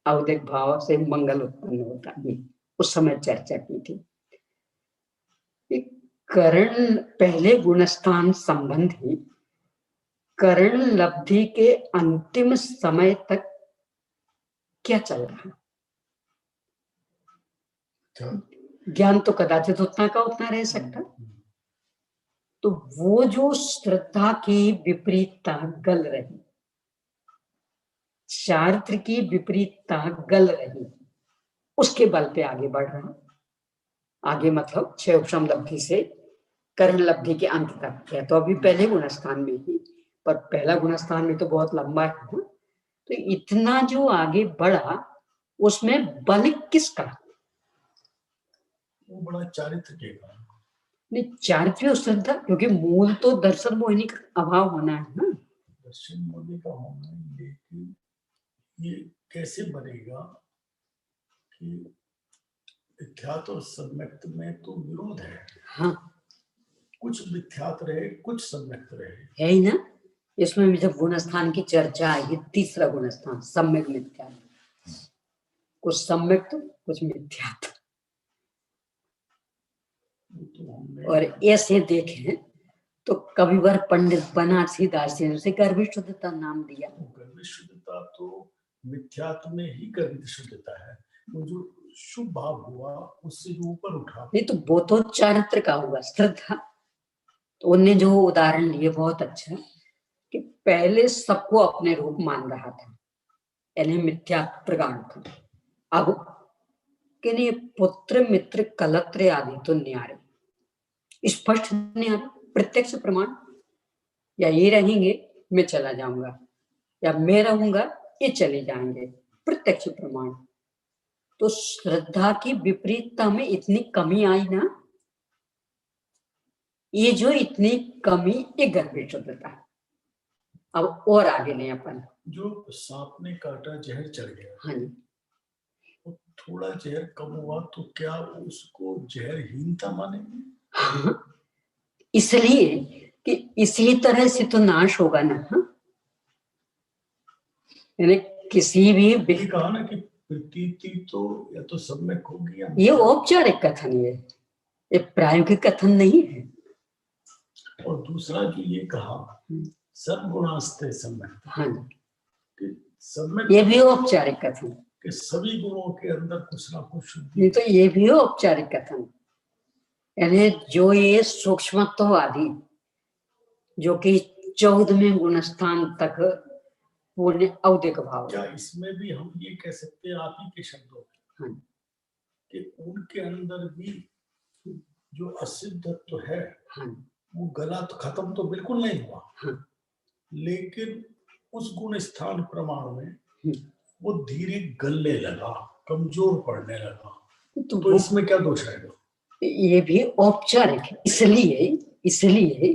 औदेक भाव से मंगल उत्पन्न होता है, उस समय चर्चा की थी। करण पहले गुणस्थान संबंधी करण लब्धि के अंतिम समय तक क्या चल रहा, क्या? ज्ञान तो कदाचित उतना का उतना रह सकता। तो वो जो श्रद्धा की विपरीतता गल रही, चारित्र की विपरीतता गल रही, उसके बल पे आगे बढ़ रहा। आगे मतलब 6 उपशम लब्धि से कर्ण लब्धि के अंत तक है। तो अभी पहले गुणस्थान में ही, पर पहला गुणस्थान में तो बहुत लंबा है ना? तो इतना जो आगे बढ़ा उसमें बल किसका? वो बड़ा चारित्र के कारण। नहीं, चारित्र्य और श्रद्धा, क्योंकि मूल तो दर्शन मोहिनी का अभाव होना है ना। दर्शन मोहिनी का होना है, लेकिन ये कैसे बनेगा कि मिथ्यात्व और सम्यक्त में तो विरोध है। हाँ, कुछ मिथ्यात्व रहे, कुछ सम्यक्त रहे, है ही ना। इसमें भी जब गुणस्थान की चर्चा आएगी, तीसरा गुणस्थान सम्यक मिथ्या, कुछ सम्यक्त कुछ मिथ्यात्व। तो हमने और ऐसे देखें तो कविवर पंडित बनारसी दास जी ने उसे गर्भ शुद्धता नाम दिया। गर्भ शुद्धता तो मिथ्यात्व में ही गर्भ शुद्धता है। वो जो शुभ भाव हुआ उससे जो ऊपर उठा, नहीं तो वो तो चारित्र का हुआ। श्रद्धा तो उनने जो उदाहरण लिए बहुत अच्छा, कि पहले सबको अपने रूप मान रहा था, यानी मिथ्या प्रगाढ़ था। अब कि नहीं, पुत्र मित्र कलत्र आदि तो न्यारे, स्पष्ट न्यारे, प्रत्यक्ष प्रमाण। या ये रहेंगे मैं चला जाऊंगा, या मैं रहूंगा ये चले जाएंगे, प्रत्यक्ष प्रमाण। तो श्रद्धा की विपरीतता में इतनी कमी आई ना, ये जो इतनी कमी ये गर्भ शुद्धता। अब और आगे नहीं अपन, जो सांप ने काटा जहर चढ़ गया, हाँ जी, वो थोड़ा जहर कम हुआ तो क्या उसको जहरहीनता मानेंगे? हाँ, इसलिए कि इसी तरह से तो नाश होगा ना। हाँ? यानी किसी भी ये कहा ना कि प्रतीति तो या तो सम्यक होगी या ये औपचारिक कथन है, ये प्रायोगिक कथन नहीं है। और दूसरा जो ये कहा सर्वगुणास्ते सम्यक, हाँ जी, कि सम्यक ये भी औपचारिक कथन, कि सभी गुणों के अंदर कुछ ना कुछ शुद्धि। नहीं तो ये भी औपचारिक कथन, यानी जो ये सूक्ष्मत्ववादी जो कि 14वें गुणस्थान तक पूर्ण औदिक भाव, क्या इसमें भी हम ये कह सकते हैं आप ही के शब्दों में हाँ, कि उनके अंदर भी जो असिद्धत्व है, हाँ, वो गला तो खत्म तो बिल्कुल नहीं हुआ, हाँ, लेकिन उस गुण स्थान प्रमाण में हम्म। वो धीरे गलने लगा, कमजोर पड़ने लगा। तो तो इसमें क्या दोष आएगा? ये भी औपचारिक है, इसलिए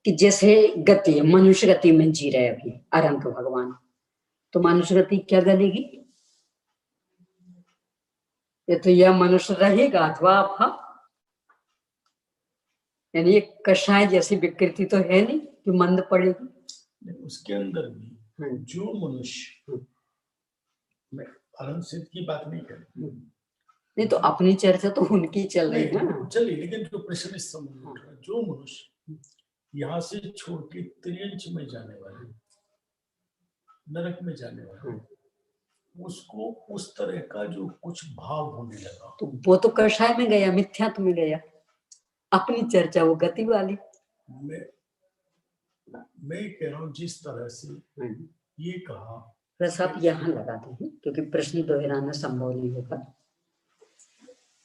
कि जैसे गति, मनुष्य गति में जी रहे अभी अनंत भगवान, तो मनुष्य गति क्या गलेगी? ये तो यह मनुष्य रहेगा अथवा आप, यानी ये कषाय जैसी विकृति तो है नहीं कि मंद पड़ेगी। उसके अंदर भी जो मनुष्य, मैं अनंत सिद्ध की बात नहीं कर रहा, नहीं तो अपनी चर्चा तो उनकी चल रही है ना। चलिए, लेकिन जो प्रश्न इस समय उठ रहा है, जो मनुष्य यहाँ से छोड़ के त्रियंच में जाने वाले, नरक में जाने वाले, उसको उस तरह का जो कुछ भाव होने लगा, तो वो तो कषाय में गया, मिथ्यात्व में गया। अपनी चर्चा वो गति वाली। मैं कह रहा हूँ जिस तरह से ये कहा, बस आप यहाँ लगाते हैं क्योंकि प्रश्न दोहराना संभव नहीं होगा।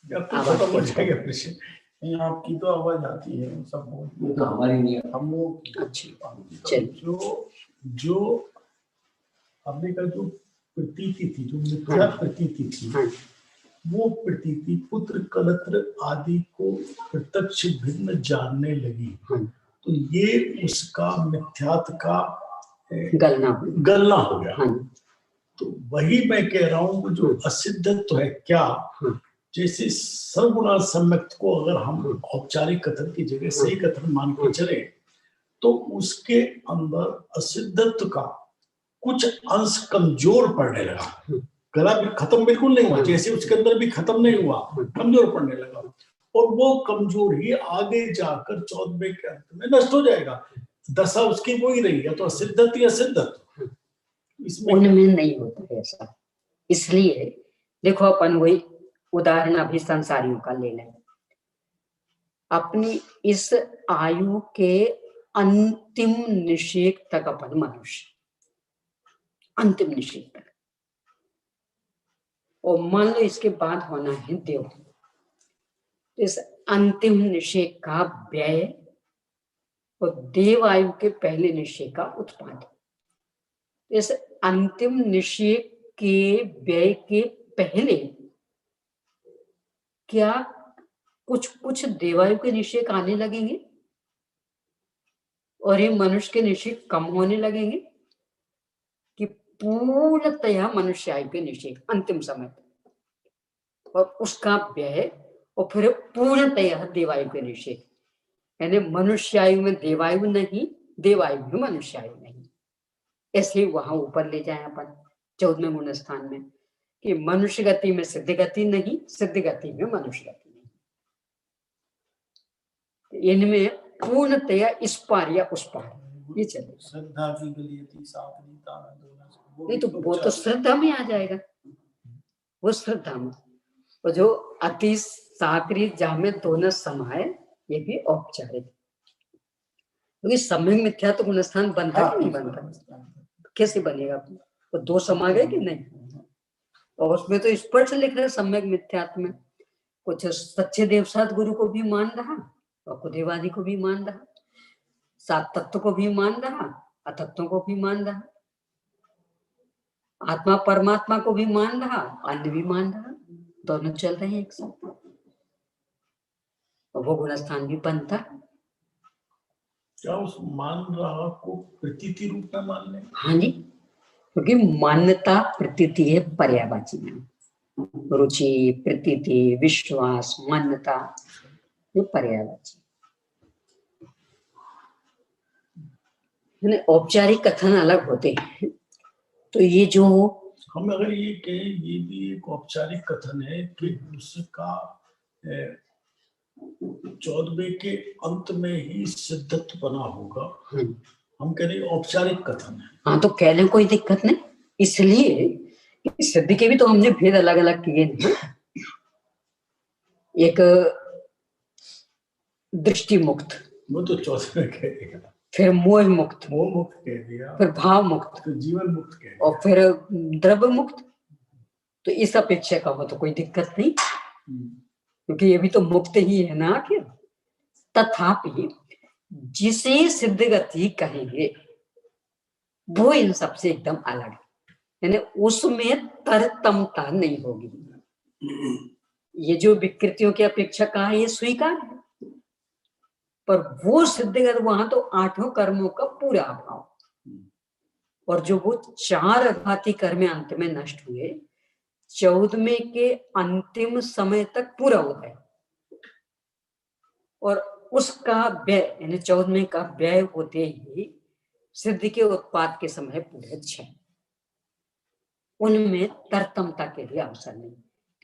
प्रश्न आपकी तो आवाज आती है, सब तो हमारी नहीं है, हम लोग। अच्छा, चलिए। जो हमने कहा जो प्रतीति थी, जो मिथ्या प्रतीति थी, वो प्रतीति पुत्र कलत्र आदि को प्रत्यक्ष भिन्न जानने लगी, तो ये उसका मिथ्यात्व का गलना हो गया। तो वही मैं कह रहा हूँ, जो असिद्धत्व है क्या, जैसे सर्वगुणा सम्यक्त को अगर हम औपचारिक कथन की जगह सही कथन मान के चले, तो उसके अंदर असिद्धत्व का कुछ अंश कमजोर पड़ने लगा। गला भी खत्म बिल्कुल नहीं हुआ, जैसे उसके अंदर भी खत्म नहीं हुआ, कमजोर पड़ने लगा, और वो कमजोर ही आगे जाकर 14वें के अंत में नष्ट हो जाएगा। दशा उसकी वो ही रहेगी, तो असिद्धत या सिद्धत, इसमें उनमें नहीं होता ऐसा। इसलिए देखो अपन वही उदाहरण अभी संसारियों का ले लें। अपनी इस आयु के अंतिम निषेक तक अपन मनुष्य, अंतिम निषेक तक, और मान लो इसके बाद होना है देव, इस अंतिम निषेक का व्यय और देव आयु के पहले निषेक का उत्पादन। इस अंतिम निषेक के व्यय के पहले क्या कुछ कुछ देवायु के निषेक आने लगेंगे और ये मनुष्य के निषेक कम होने लगेंगे, कि पूर्णतया मनुष्य आयु के निषेक अंतिम समय तक और उसका व्यय, और फिर पूर्णतया देवायु के निषेक, यानी मनुष्य आयु में देवायु नहीं, देवायु में मनुष्य आयु नहीं। ऐसे वहां ऊपर ले जाए अपन 14वें गुण स्थान में, कि मनुष्य गति में सिद्ध गति नहीं, सिद्ध गति में मनुष्य गति नहीं। इनमें पूर्णतया इस पार या उस पार ये चले। श्रद्धा की गलियती साकरीता में दोनों, नहीं तो वो तो श्रद्धा में आ जाएगा, वो श्रद्धा में। और जो अति साकरी जामे दोनों समाये, ये भी औपचारिक, क्योंकि सम्यक मिथ्या तो गुणस्थान बनता कि नहीं बनता, कैसे बनेगा? वो दो समा गए कि नहीं? और उसमें तो स्पष्ट लिख रहे सम्यक मिथ्यात्व में, कुछ सच्चे देवसात गुरु को भी मान रहा और कुदेवादी को भी मान रहा, सात तत्व को भी मान रहा, अतत्वों को भी मान रहा, आत्मा परमात्मा को भी मान रहा, अन्य भी मान रहा, दोनों चल रहे हैं एक साथ, और वो गुणस्थान भी बनता। क्या उस मान रहा को प्रतीति रूप में मान लें? हाँ जी, क्योंकि मान्यता प्रतीति है पर्यायवाची में, रुचि, प्रतीति, विश्वास, मान्यता, ये पर्यायवाची। औपचारिक कथन अलग होते हैं, तो ये जो हम अगर ये कहें ये भी एक औपचारिक कथन है कि उसका 14वें के अंत में ही सिद्धत्व बना होगा, हम कह रहे हैं औपचारिक कथन है। हाँ तो कह लें, कोई दिक्कत नहीं, इसलिए सिद्धि के भी तो हमने भेद अलग अलग किए हैं। एक दृष्टि मुक्त, वो तो 14वें कह दिया, फिर मोह मुक्त, मोह मुक्त कह दिया, फिर भाव मुक्त, फिर जीवन मुक्त कह दिया, और फिर द्रव्य मुक्त। तो इस अपेक्षा का हो तो कोई दिक्कत नहीं, क्योंकि ये भी तो मुक्त ही है ना आखिर। तथापि जिसे सिद्ध गति कहेंगे वो इन सबसे एकदम अलग है, यानी उसमें तरतमता नहीं होगी। ये जो विकृतियों की अपेक्षा कहा है ये स्वीकार है, पर वो सिद्धगत वहां तो 8 कर्मों का पूरा अभाव, और जो वो 4 अघाती कर्म अंत में नष्ट हुए, 14वें के अंतिम समय तक पूरा होता है, और उसका व्यय यानी 14वें का व्यय होते ही सिद्धि के उत्पाद के समय पूरे 6, उनमें तरतमता के लिए अवसर नहीं,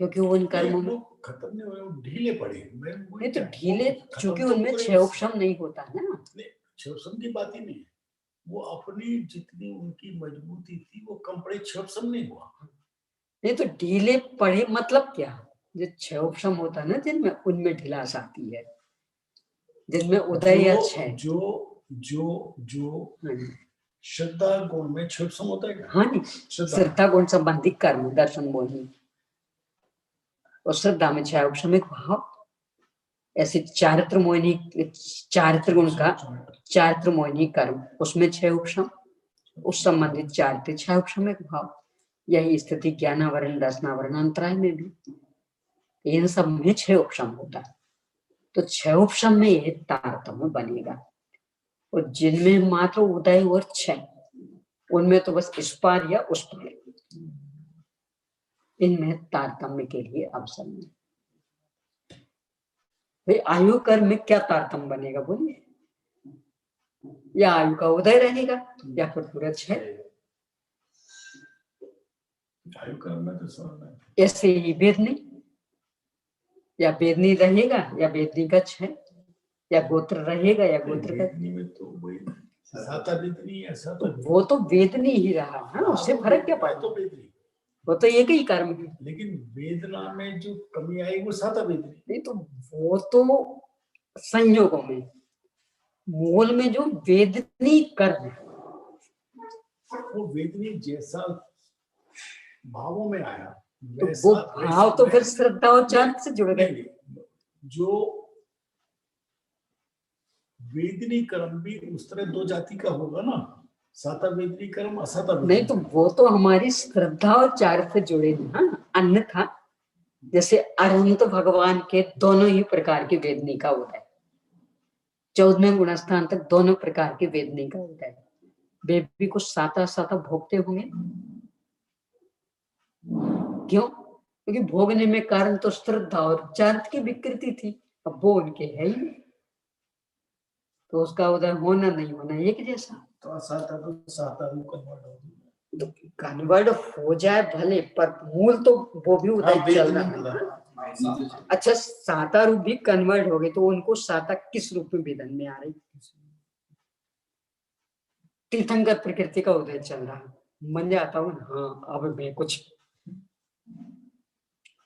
क्योंकि उन कर्मों में खत्म नहीं हो, ढीले पड़े। नहीं तो ढीले, चूंकि उनमें 6 उपशम नहीं होता ना। नहीं, 6 उपशम की बात ही नहीं है, वो अपनी जितनी उनकी मजबूती थी वो कम पड़े, 6 उपशम नहीं हुआ। नहीं तो ढीले पड़े मतलब क्या, जो 6 उपशम होता है ना जिनमें, उनमें ढिलास आती है, जिनमें उदय या 6 जो श्रद्धा गुण में 6 उपशम होता है क्या? हाँ जी, श्रद्धा गुण संबंधी कर्म, दर्शन मोहिनी, और श्रद्धा में 6 उपशमिक भाव। ऐसे चारित्र मोहिनी, चारित्र गुण का चारित्र मोहिनी कर्म, उसमें 6 उपशम, उस संबंधित चारित्र 6 उपशमिक भाव। यही स्थिति ज्ञानावरण, दर्शनावरण, अंतराय में भी, इन सब में 6 उपशम होता है। तो 6 उपशम में ये तारतम्य बनेगा, और जिनमें मात्र उदय और 6, उनमें तो बस इस पार या उस पार, इनमें तारतम्य के लिए अवसर नहीं। भाई आयु कर्म में क्या तारतम्य बनेगा बोलिए? या आयु का उदय रहेगा या फिर पूरा 6। आयु कर्म में तो सब ऐसे ही वेदनी, या वेदनी रहेगा या वेदनी का 6, या गोत्र रहेगा या गोत्र का। में तो वही साता वेदनी, ऐसा तो वो तो वेदनी ही रहा है, उससे फर्क क्या पड़ा? तो वेदनी वो तो एक ही कर्म है। लेकिन वेदना में जो कमी आई वो साता वेदनी। नहीं तो वो तो संयोगों में, मूल में जो वेदनी कर्म है वो वेदनी जैसा भावों में आया तो वैसा वो भाव तो फिर श्रद्धा और चार्ट से जुड़ गए। जो वेदनी कर्म भी उस तरह दो जाति का होगा ना, साता वेदनी कर्म असाता वेदनी। नहीं तो वो तो हमारी श्रद्धा और चार्ट से जुड़े हैं। हाँ, अन्यथा जैसे अनंत भगवान के दोनों ही प्रकार की वेदनी का होता है, 14वें गुणस्थान तक दोनों प्रकार की वेदनी का होता है। वे भी कुछ साता साता भोगते होंगे, क्यों? क्योंकि भोगने में कारण तो श्रद्धा और चार्ट की विकृति थी, अब वो उनके है ही नहीं, तो उसका उदय होना नहीं होना एक जैसा। तो असाता तो साता रूप कन्वर्ट हो गया, तो कन्वर्ट हो जाए भले, पर मूल तो वो भी उदय चल रहा है। अच्छा, साता रूप भी कन्वर्ट हो गए तो उनको साता किस रूप में वेदन में आ रही? तीर्थंकर प्रकृति का उदय चल रहा है, मन जाता हूँ हाँ अब मैं कुछ,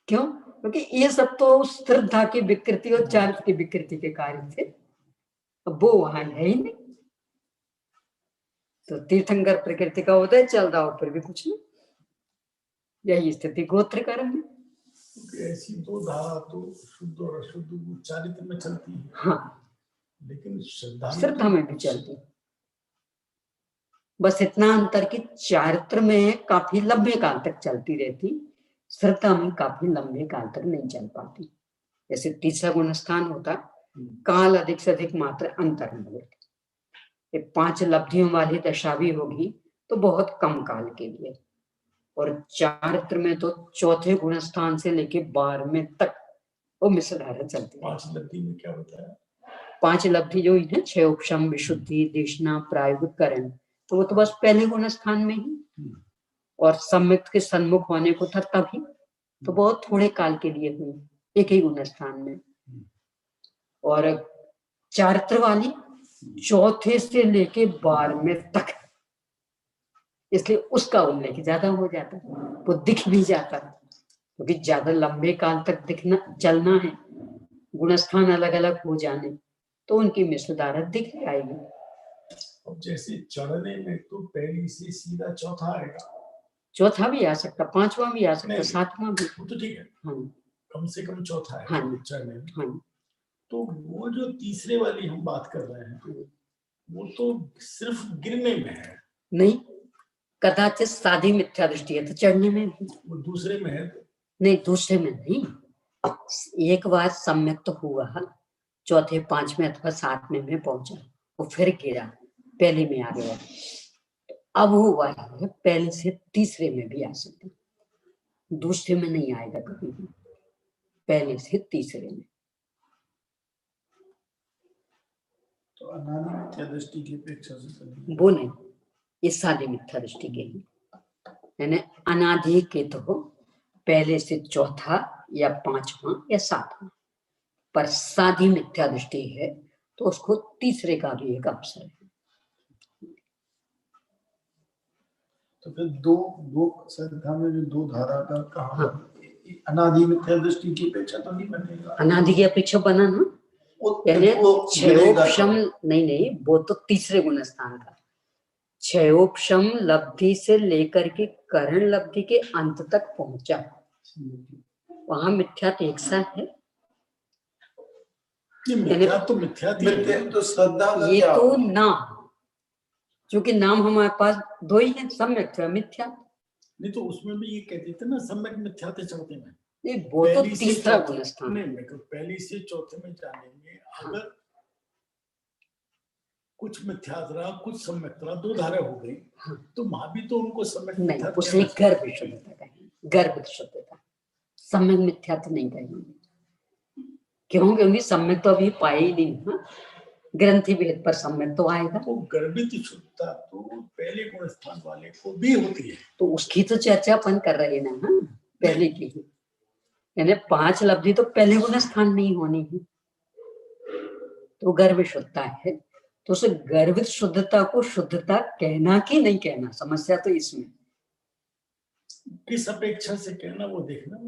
क्यों? क्योंकि ये सब तो श्रद्धा की विकृति और चारित्र की विकृति के कार्य थे, अब वो वहां है ही नहीं। तो तीर्थंकर प्रकृति का उदय चल रहा हो फिर भी कुछ नहीं, यही स्थिति गोत्र कर्म में। ऐसी दो धारा तो शुद्ध और अशुद्ध चारित्र में चलती है। हाँ, लेकिन श्रद्धा में भी चलती, बस इतना अंतर कि चारित्र में काफी लंबे काल तक चलती रहती, श्रद्धा में काफी लंबे काल तक नहीं चल पाती। जैसे तीसरा गुण स्थान होता, काल अधिक से अधिक मात्र अंतर में होती, 5 लब्धियों वाली दशा भी होगी तो बहुत कम काल के लिए, और चारित्र में तो चौथे गुण स्थान से लेके 12वें तक वो मिश्र धारा चलती है। 5 लब्धि में क्या बताया? 5 लब्धि जो है, 6 उपशम, विशुद्धि, देशना, प्रायोगिक करण, तो वो तो बस पहले गुण स्थान में ही, और सम्यक के सन्मुख होने को था तभी, तो बहुत थोड़े काल के लिए हुई, एक ही गुण स्थान में। और चारित्र वाली चौथे से लेके 12वें तक, इसलिए उसका उल्लेख ज्यादा हो जाता है, वो दिख भी जाता है, क्योंकि ज्यादा लंबे काल तक दिखना चलना है, गुणस्थान अलग अलग हो जाने, तो उनकी मिश्रधारा दिख जाएगी। अब जैसे चढ़ने में तो पहली से सीधा चौथा आएगा, चौथा भी आ सकता, 5वां भी आ सकता, 7वां भी, वो तो ठीक है, हाँ कम से कम चौथा है। हाँ चढ़ने में हाँ। तो वो जो तीसरे वाली हम बात कर रहे हैं वो तो सिर्फ गिरने में है, नहीं, कदाचित साधी मिथ्या दृष्टि है तो चढ़ने में भी, वो दूसरे में है तो। नहीं दूसरे में नहीं, एक बार सम्यक तो हुआ, चौथे 5वें अथवा 7वें में पहुंचा, वो फिर गिरा, पहले में आ गया, अब हुआ है पहले से तीसरे में भी आ सकता, दूसरे में नहीं आएगा कभी भी, पहले से तीसरे में। तो अनादि मिथ्या दृष्टि की अपेक्षा से वो नहीं, ये साधी मिथ्या दृष्टि के ही, यानी अनादि के तो पहले से चौथा या 5वां या 7वां, पर साधी मिथ्या दृष्टि है तो उसको तीसरे का भी एक अवसर है। तो फिर दो श्रद्धा में जो दो धारा का कहा, अनादि मिथ्या दृष्टि की अपेक्षा तो नहीं बनेगा, अनादि की अपेक्षा बना ना, यानी क्षयोपशम नहीं, वो तो तीसरे गुण स्थान का, क्षयोपशम लब्धि से लेकर के करण लब्धि के अंत तक पहुंचा, वहां मिथ्या तो एक सा है, मिथ्या तो श्रद्धा ये तो नाम, क्योंकि नाम हमारे पास 2 ही है, सम्यक मिथ्या। नहीं तो उसमें भी ये कहते थे ना सम्यक मिथ्या थे चौथे में, नहीं वो तो तीसरा गुण स्थान, नहीं पहली से चौथे में जाने में अगर कुछ मिथ्यात्रा कुछ सम्यक्ता दो धारा हो गई, तो वहां भी तो उनको सम्यक नहीं, उसने गर्भ शुद्धता कही, गर्भ शुद्धता, सम्यक मिथ्या तो नहीं कहेंगे, क्योंकि सम्यक तो अभी पाए ही नहीं, ग्रंथि भेद पर सम्यक तो आएगा, तो गर्भित शुद्धता तो पहले गुण स्थान वाले को भी होती है, तो उसकी तो चर्चा अपन कर रहे ना, पहले की ही, यानी 5 लब्धि तो पहले गुण स्थान में ही होनी है, तो गर्भ शुद्धता है, तो उस गर्भित शुद्धता को शुद्धता कहना कि नहीं कहना, समस्या तो इसमें, किस अपेक्षा से कहना वो देखना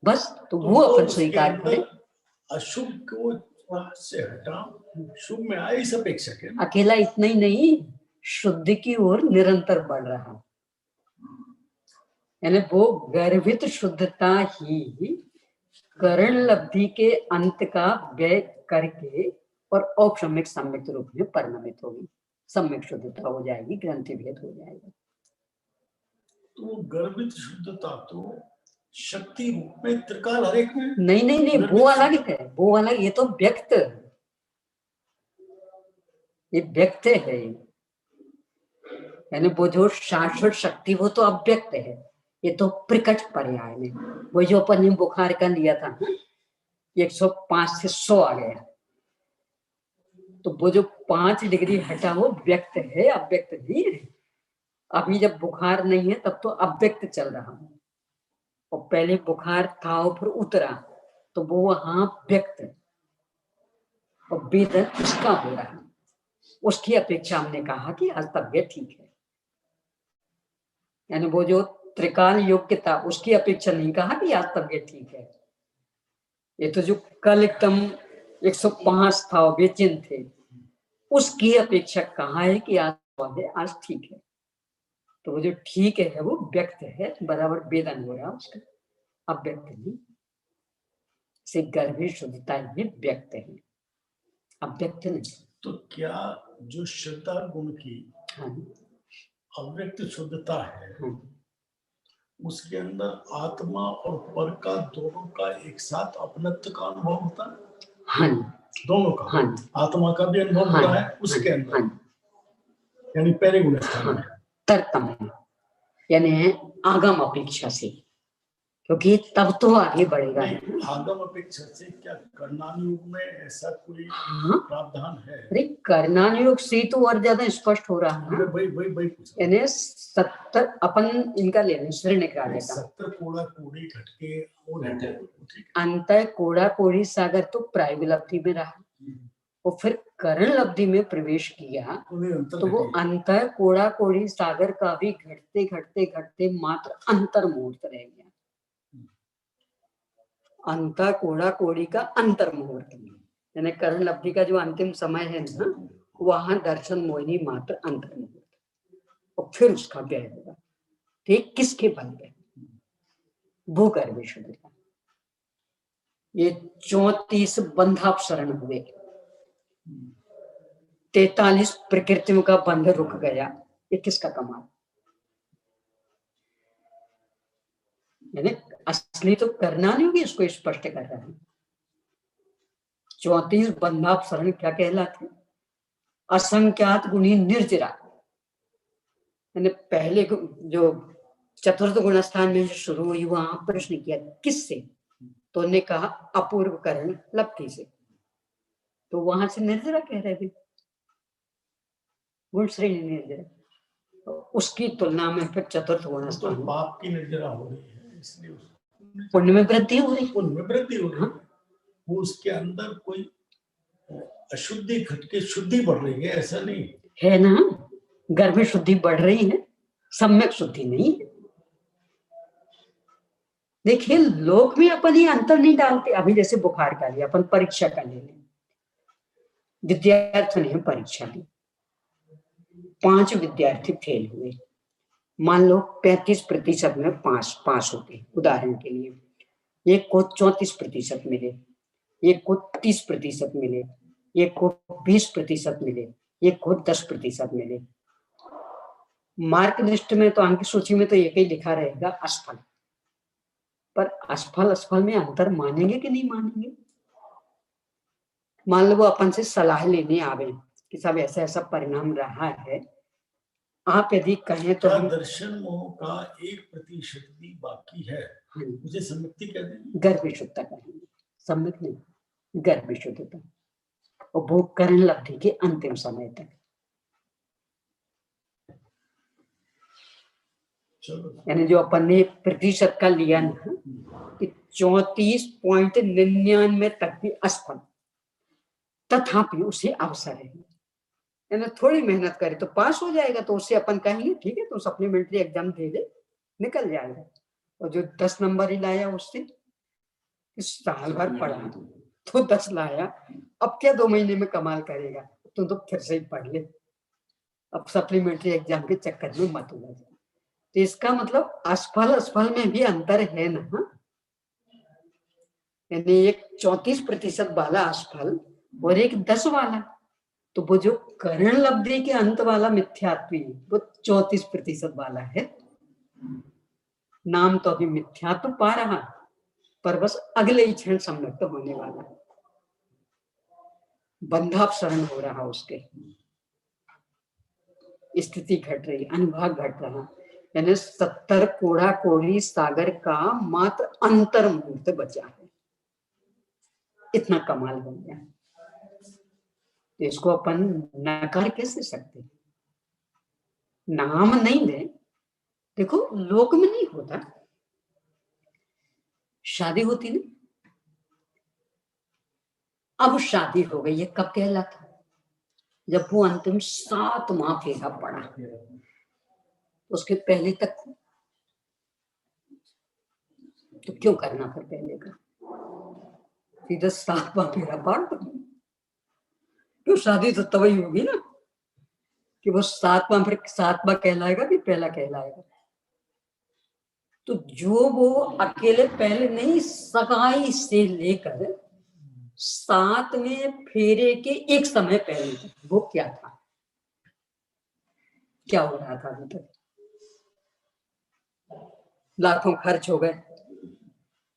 बस। तो वो अपन स्वीकार करें, अशुभ को से हटा शुभ में आए इस अपेक्षा के। अकेला इतना ही नहीं, शुद्ध की ओर निरंतर बढ़ रहा, यानी वो गर्भित शुद्धता ही करण लब्धि के अंत का व्यय करके और औपशम्यक सम्यक रूप में परिणमित होगी, सम्यक शुद्धता हो जाएगी, ग्रंथि भेद हो जाएगा। तो गर्भित शुद्धता तो शक्ति रूप में त्रिकाल हर एक में नहीं, वो अलग है, वो अलग। ये तो व्यक्त, ये व्यक्त है, यानी वो जो शाश्वत शक्ति वो तो अव्यक्त है, ये तो प्रकट पर्याय में। वो जो अपन ने बुखार का लिया था 105 से 100 आ गया, तो वो जो 5 डिग्री हटा वो व्यक्त है, अव्यक्त नहीं है। अभी जब बुखार नहीं है तब तो अव्यक्त चल रहा है, और पहले बुखार था और फिर उतरा तो वो वहां व्यक्त है, और वेदन उसका हो रहा है। उसकी अपेक्षा हमने कहा कि आज तबियत ठीक है, यानी वो जो त्रिकाल योग्यता उसकी अपेक्षा नहीं कहा कि आज तबियत ठीक है। ये तो जो कल एकदम 105 था और बेचैन थे, उसकी अपेक्षा कहा है कि आज ठीक है। तो वो जो ठीक है वो व्यक्त है, बराबर वेदन हो रहा उसका, अव्यक्त नहीं। से गर्भित शुद्धता ये व्यक्त है, अव्यक्त नहीं। तो क्या जो श्रद्धा गुण की अव्यक्त शुद्धता है, उसके अंदर आत्मा और पर का दोनों का एक साथ अपनत्व का अनुभव होता है? हाँ, दोनों का। हाँ, आत्मा का भी अनुभव हो रहा है उसके अंदर, यानी पहले गुण स्थान है तरतम, यानी आगम अपेक्षा से, क्योंकि तब तो आगे बढ़ेगा। आगम अपेक्षा से क्या कर्णान युग में ऐसा कोई प्रावधान है? अरे कर्णान युग से तो और ज्यादा स्पष्ट हो रहा है। यानी 70 अपन इनका ले लें, श्रेणी का लेता 70 कोड़ा कोड़ी घटके और अंत कोड़ा कोड़ी सागर तो प्राइवेट लब्धि में रहा, और फिर करण लब्धि में प्रवेश किया तो वो अंत कोड़ा कोड़ी सागर का भी घटते घटते घटते मात्र अंतर मुहूर्त रह गया। अंत कोड़ा कोड़ी का अंतर मुहूर्त, यानी करण लब्धि का जो अंतिम समय है ना, वहां दर्शन मोहिनी मात्र अंतर मुहूर्त, और फिर उसका व्यय होगा। ठीक किसके बल पे? वो गर्भ शुद्धता। ये 34 बंधापसरण हुए, 43 प्रकृतियों का बंध रुक गया, ये किसका कमाल? यानी असली तो करना नहीं होगी, इसको स्पष्ट कर रहा है। 34 बंधापसरण क्या कहलाते? असंख्यात गुणी निर्जरा, यानी पहले जो चतुर्थ गुण स्थान में जो शुरू हुई वहां प्रश्न किया किससे, तो उन्होंने कहा अपूर्व करण लब्धि से, तो वहां से निर्जरा कह रहे थे, गुण श्रेणी निर्जरा। उसकी तुलना में फिर चतुर्थ गुण स्थान पाप की निर्जरा हो रही है, इसलिए पुण्य में वृद्धि हो रही, पुण्य में वृद्धि हो रही है। वो उसके अंदर कोई अशुद्धि घट के शुद्धि बढ़ रही है, ऐसा नहीं है ना। गर्भ शुद्धि बढ़ रही है, सम्यक शुद्धि नहीं है। देखिए लोक में अपन ये अंतर नहीं डालते। अभी जैसे बुखार का लिया, अपन परीक्षा का ले लें, विद्यार्थी ने परीक्षा दी, 5 विद्यार्थी फेल हुए, मान लो 35% में पास होते, उदाहरण के लिए एक को 34% मिले, एक को 30% मिले, एक को 20% मिले, एक को 10% मिले। मार्क लिस्ट में तो अंक सूची में तो एक ही लिखा रहेगा असफल, पर असफल में अंतर मानेंगे कि नहीं मानेंगे? मान लो वो अपन से सलाह लेने आवे कि सब ऐसा ऐसा परिणाम रहा है, आप यदि कहें तो दर्शन मोह का 1% भी बाकी है, मुझे सम्यक्ति कह दें, गर्भ शुद्धता कहेंगे, सम्यक नहीं, गर्भ शुद्धता, और वो करण लब्धि के अंतिम समय तक। यानी जो अपन ने प्रतिशत का लिया ना कि 34.99 तक भी असफल, तथापि उसे अवसर है, यानी थोड़ी मेहनत करे तो पास हो जाएगा, तो उससे अपन कहेंगे ठीक है तो सप्लीमेंट्री एग्जाम दे दे, निकल जाएगा। और जो 10 नंबर ही लाया उससे साल भर पढ़ा तो 10 लाया, अब क्या 2 महीने में कमाल करेगा? तुम तो फिर से ही पढ़ ले, अब सप्लीमेंट्री एग्जाम के चक्कर में मत उलझ। तो इसका मतलब असफल में भी अंतर है ना। यानी एक 34% वाला असफल और एक 10 वाला, तो वो जो करण लब्धि के अंत वाला मिथ्यात्वी वो 34% वाला है। नाम तो अभी मिथ्यात्व पा रहा, पर बस अगले ही क्षण सम्यक्त होने वाला, बंधापसरण हो रहा, उसके स्थिति घट रही, अनुभाग घट रहा। यानी 70 कोड़ा कोड़ी सागर का मात्र अंतर मुहूर्त बचा है, इतना कमाल हो गया। तो इसको अपन नकार कैसे सकते? नाम नहीं दे, देखो लोक में नहीं होता, शादी होती नहीं, अब शादी हो गई है, कब कहलाता? जब वो अंतिम 7वां फेरा पड़ा, उसके पहले तक तो क्यों करना फिर पहले का? सीधा 7वां फेरा पड़ दो, क्यों? शादी तो तभी होगी ना कि वो 7वां कहलाएगा कि पहला कहलाएगा। तो जो वो अकेले पहले नहीं, सगाई से लेकर 7वें फेरे के एक समय पहले तक वो क्या था, क्या हो रहा था अभी तक? लाखों खर्च हो गए,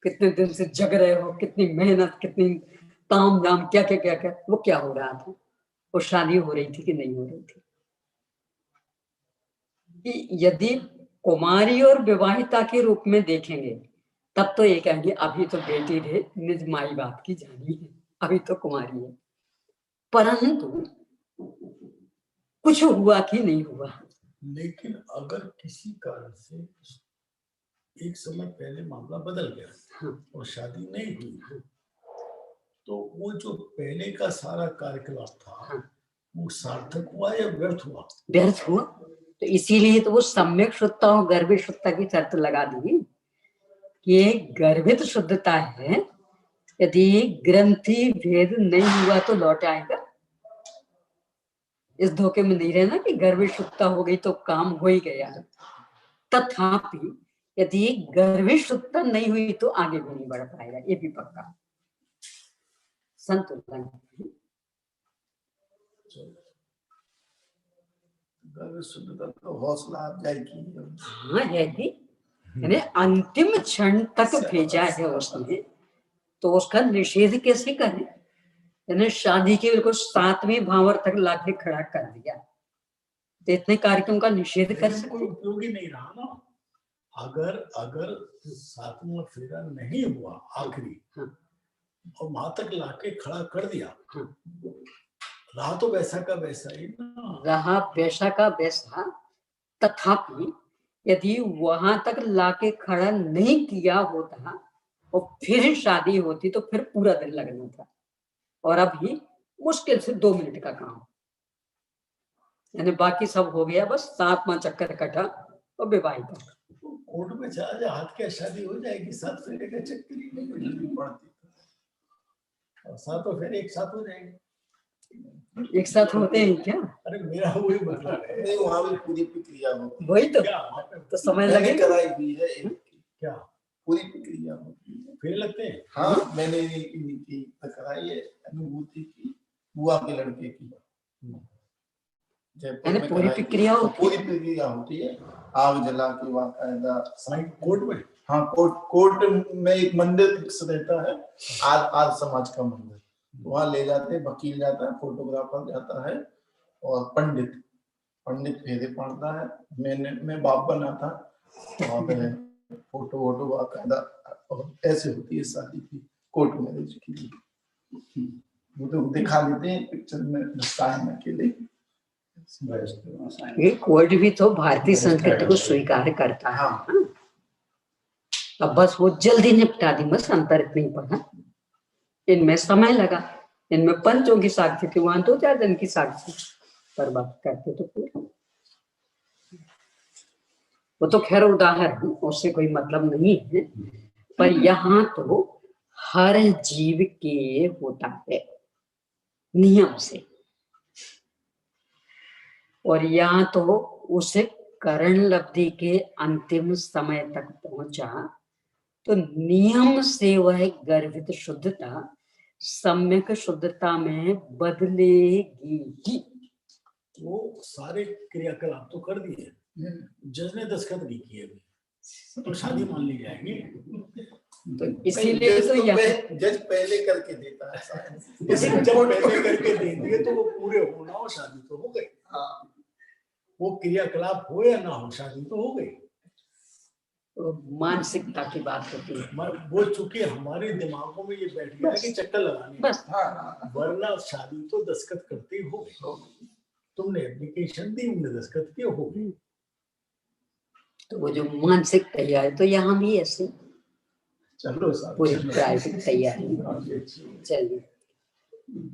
कितने दिन से जग रहे हो, कितनी मेहनत, कितनी ताम झाम, क्या क्या क्या क्या, वो क्या हो रहा था? वो शादी हो रही थी कि नहीं हो रही थी? यदि कुमारी और विवाहिता के रूप में देखेंगे तब तो ये कहेंगे अभी तो बेटी रे निज माई बाप की जानी है, अभी तो कुमारी है। परंतु कुछ हुआ कि नहीं हुआ? लेकिन अगर किसी कारण से एक समय पहले मामला बदल गया, हाँ, और शादी नहीं हुई, हाँ, तो वो जो पहले का सारा कार्यकलाप था, हाँ, वो सार्थक हुआ या व्यर्थ हुआ? व्यर्थ हुआ। तो इसीलिए तो वो सम्यक शुद्धता और गर्भित शुद्धता की शर्त लगा दी कि गर्भित शुद्धता है, यदि ग्रंथि भेद नहीं हुआ तो लौट आएगा। इस धोखे में नहीं रहना कि गर्भित शुद्धता हो गई तो काम हो ही गया। तथापि यदि गर्भित शुद्धता नहीं हुई तो आगे भी नहीं बढ़ पाएगा, ये भी पक्का। संतुलन तो हौसला अफजाई की। हाँ है कि यानी अंतिम क्षण तक भेजा है उसने, तो उसका निषेध कैसे करें? यानी शादी के बिल्कुल 7वें भावर तक लाके खड़ा कर दिया, तो इतने कार्यक्रम का निषेध कर सकते? उपयोगी नहीं रहा ना। अगर 7वां फेरा नहीं हुआ आखिरी, हाँ, और वहां तक लाके खड़ा कर दिया, हाँ, रहा तो वैसा का वैसा ही ना, रहा वैसा का वैसा। तथापि यदि वहां तक लाके खड़ा नहीं किया होता और फिर शादी होती तो फिर पूरा दिन लगना था, और अभी मुश्किल से 2 मिनट का काम, यानी बाकी सब हो गया, बस 7वां चक्कर कटा और विवाहिता। कोर्ट में चला जा, हाथ क्या शादी हो जाएगी? 7 फेरे का चक्कर ही नहीं पड़ती, और 7 फेरे एक साथ हो जाएंगे। एक साथ होते हैं क्या? अरे मेरा वही मतलब है, नहीं वहाँ भी पूरी प्रक्रिया होती है। वही तो समय लगेगा। कराई हुई है क्या पूरी प्रक्रिया होती है, फिर लगते हैं? हाँ मैंने इनकी कराई है, अनुभूति की, बुआ के लड़के की, जयपुर में पूरी प्रक्रिया होती है। आग जला के बाकायदा कोर्ट में, हाँ कोर्ट में एक मंदिर रहता है, आद समाज का मंदिर, वहाँ ले जाते हैं, वकील जाता है, फोटोग्राफर जाता है, और पंडित फेरे पड़ता है। मैं बाप बना था, और फोटो वोटो बाकायदा, और ऐसे होती है शादी की, कोर्ट मैरिज की। वो तो दिखा देते हैं पिक्चर में दस्ताने के लिए। ये कोर्ट भी तो भारतीय संस्कृति को स्वीकार करता है। अब बस वो जल्दी निपटा दी, बस अंतर नहीं पड़ा। इनमें समय लगा, इनमें पंचों की साक्षी थी, वहां 2-4 दिन की साक्षी, पर बात करते तो पूरा। वो तो खैर उदाहरण, उससे कोई मतलब नहीं है, पर यहाँ तो हर जीव के होता है नियम से, और यहाँ तो उसे करण लब्धि के अंतिम समय तक पहुंचा तो नियम से वह गर्भित शुद्धता सम्यक शुद्धता में बदलेगी ही। वो सारे क्रियाकलाप तो कर दिए, जज ने दस्तखत नहीं किए अभी, तो शादी मान ली जाएगी। तो इसीलिए तो जज पहले करके देता है, जब पहले करके दे दिए तो वो पूरे होना हो, शादी तो हो गई। हाँ, वो क्रियाकलाप हो या ना हो, शादी तो हो गई। तो मानसिकता की बात होती है, वो चूंकि हमारे दिमागों में ये बैठ गया है कि चक्कर लगानी बस। हाँ, वरना शादी तो दस्तखत करते ही हो गई। तुमने एप्लीकेशन दी, हमने दस्तखत किए, हो गई। तो वो जो मानसिक तैयारी, तो यहाँ भी ऐसे चलो पूरी प्राइवेट तैयारी। चलिए,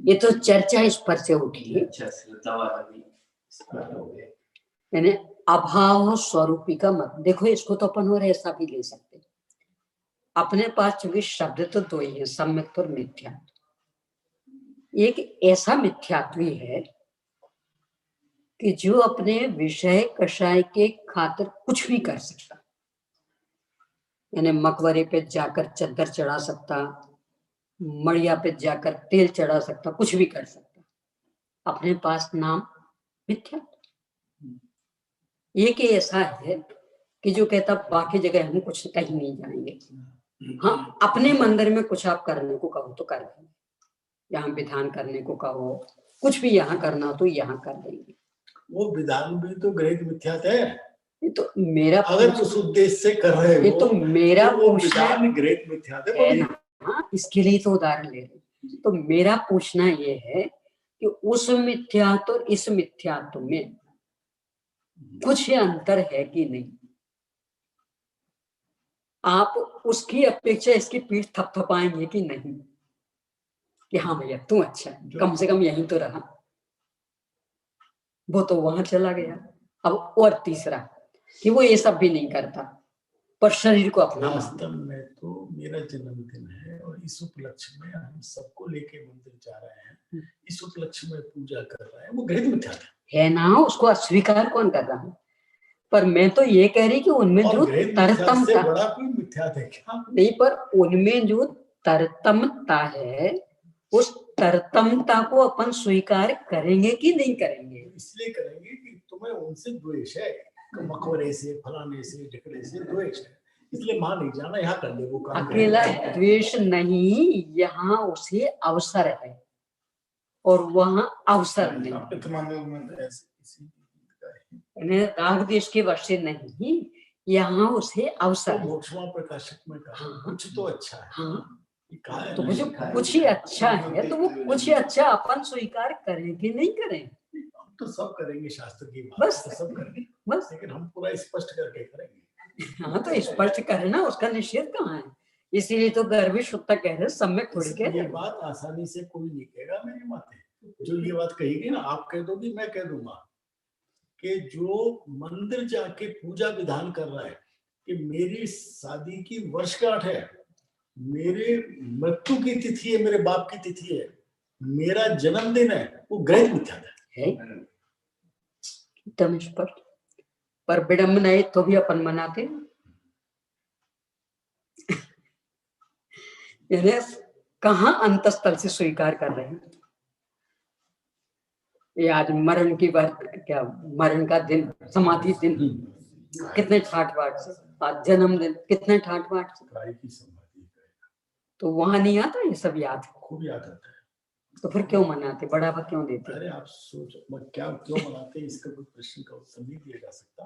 ये तो चर्चा इस पर से उठी, यानी अभाव स्वरूपी का मत। देखो, इसको तो अपन और ऐसा भी ले सकते, अपने पास चूंकि शब्द तो दो ही है, सम्यक और मिथ्यात्व। एक ऐसा मिथ्यात्व है कि जो अपने विषय कषाय के खातिर कुछ भी कर सकता, यानी मकबरे पे जाकर चद्दर चढ़ा सकता, मड़िया पे जाकर तेल चढ़ा सकता, कुछ भी कर सकता, अपने पास नाम मिथ्यात्व। एक ही ऐसा है कि जो कहता बाकी जगह हम कुछ कहीं नहीं जाएंगे, हाँ अपने मंदिर में कुछ आप करने को कहो तो कर देंगे, यहाँ विधान करने को कहो, कुछ भी यहाँ करना तो यहाँ कर देंगे। वो विधान भी तो ग्रहित मिथ्यात्व है। ये तो मेरा, अगर उस उद्देश्य से कर रहे हो, ये तो मेरा तो वो विधान ग्रहित मिथ्यात्व है ना। हाँ, इसके लिए तो उदाहरण ले रहे। तो मेरा पूछना ये है कि उस मिथ्यात्व और इस मिथ्यात्व में कुछ अंतर है कि नहीं? आप उसकी अपेक्षा इसकी पीठ थपथपाएंगे कि नहीं, कि हाँ भैया तू अच्छा है, कम से कम यहीं तो रहा, वो तो वहां चला गया। अब और तीसरा कि वो ये सब भी नहीं करता पर शरीर को अपना। वास्तव में तो मेरा जन्मदिन है और इस उपलक्ष्य में हम सबको लेके मंदिर जा रहे हैं, इस उपलक्ष्य में पूजा कर रहे हैं, वो ग्रहित मिथ्यात्व है ना। उसको अस्वीकार कौन कर रहा है? पर मैं तो ये कह रही कि उनमें जो तरतमता, बड़ा कोई मिथ्यात्व है क्या? नहीं, पर उनमें जो तरतमता है, उस तरतमता को अपन स्वीकार करेंगे कि नहीं करेंगे? इसलिए करेंगे कि तुम्हें उनसे द्वेष है, मकबरे से, फलाने से, ढिकड़े से द्वेष है, इसलिए वहां नहीं जाना, यहाँ कर ले वो काम। अकेला द्वेष नहीं, यहाँ उसे अवसर है और वहां अवसर नहीं। राग द्वेष के वश से नहीं, यहाँ उसे अवसर। तो मोक्षमा प्रकाशक में कहा कुछ तो अच्छा है। हाँ, तो मुझे कुछ ही अच्छा है, तो वो कुछ ही अच्छा अपन स्वीकार करें कि नहीं करें? तो सब करेंगे, शास्त्र की बात बस, तो सब करेंगे, बस, लेकिन हम पूरा स्पष्ट करके करेंगे। हाँ, तो स्पष्ट करना, उसका निषेध कहाँ है? इसीलिए तो गर्भी शुद्ध कह रहे, सम्यक थोड़ी कह रहे। ये बात आसानी से कोई नहीं कहेगा मेरी माते, जो ये बात कहेगी ना, आप कह दोगी, मैं कह दूंगा कि जो मंदिर जाके पूजा विधान कर रहा है कि मेरी शादी की वर्षगांठ है, मेरे मृत्यु की तिथि है, मेरे बाप की तिथि है, मेरा जन्मदिन है, वो ग्रहित मिथ्यात्व है एकदम स्पष्ट। पर विडम्बना है तो भी अपन मनाते, यानी कहाँ अंतस्थल से स्वीकार कर रहे हैं। ये आज मरण की बात, क्या मरण का दिन, समाधि दिन कितने ठाट बाट से, आज जन्मदिन कितने ठाट बाट से, तो वहां नहीं आता ये सब याद? खूब याद आता है। तो फिर क्यों मनाते, बढ़ावा क्यों देते? अरे आप सोचो क्या क्यों मनाते हैं, इसका कोई प्रश्न का उत्तर नहीं दिया जा सकता।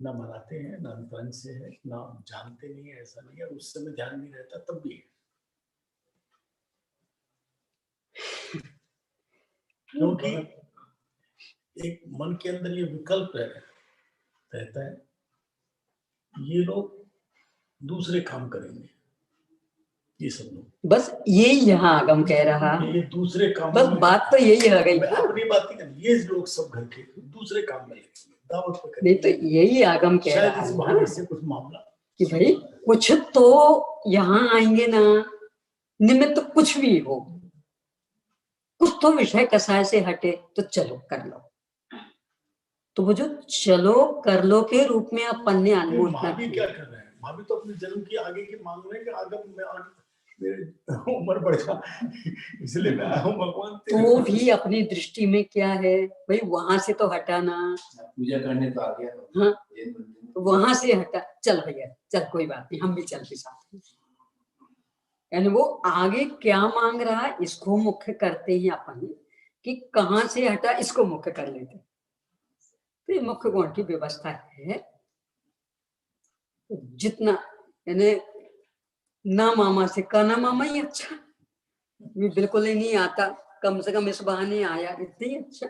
ना मनाते हैं, ना अंतरंग से है, ना जानते नहीं है, ऐसा नहीं है, उस समय ध्यान नहीं रहता तब भी है। क्योंकि एक मन के अंदर ये विकल्प रहता है, ये लोग दूसरे काम करेंगे, ये सब लोग, बस यही यहाँ आगम कह रहा, ये दूसरे काम, बस बात तो यही आ गई। अपनी बात नहीं, ये लोग सब घर के दूसरे काम में लगेंगे, दावत पे नहीं तो यही आगम कह शायद रहा इस है बहाने ना से कुछ मामला कि भाई कुछ तो यहाँ आएंगे ना, निमित्त कुछ भी हो, कुछ तो विषय कसाय से हटे तो चलो कर लो। तो वो जो चलो कर लो के रूप में अपन ने अनुभूत भाभी क्या कर रहे हैं? भाभी तो अपने जन्म की आगे की मांग रहे हैं कि आगम में मेरी उम्र बढ़ जा, इसलिए मैं आया हूँ भगवान। तो भी अपनी दृष्टि में क्या है भाई, वहां से तो हटाना, पूजा करने तो आ गया। हाँ, तो वहां से हटा, चल भैया चल कोई बात नहीं, हम भी चलते साथ। यानी वो आगे क्या मांग रहा है इसको मुख्य करते ही अपन कि कहां से हटा इसको मुख्य कर लेते। तो ये मुख्य गुण की व्यवस्था है। जितना यानी ना मामा से कहना मामा ही अच्छा, ये बिल्कुल ही नहीं आता, कम से कम इस बहाने आया, इतनी अच्छा,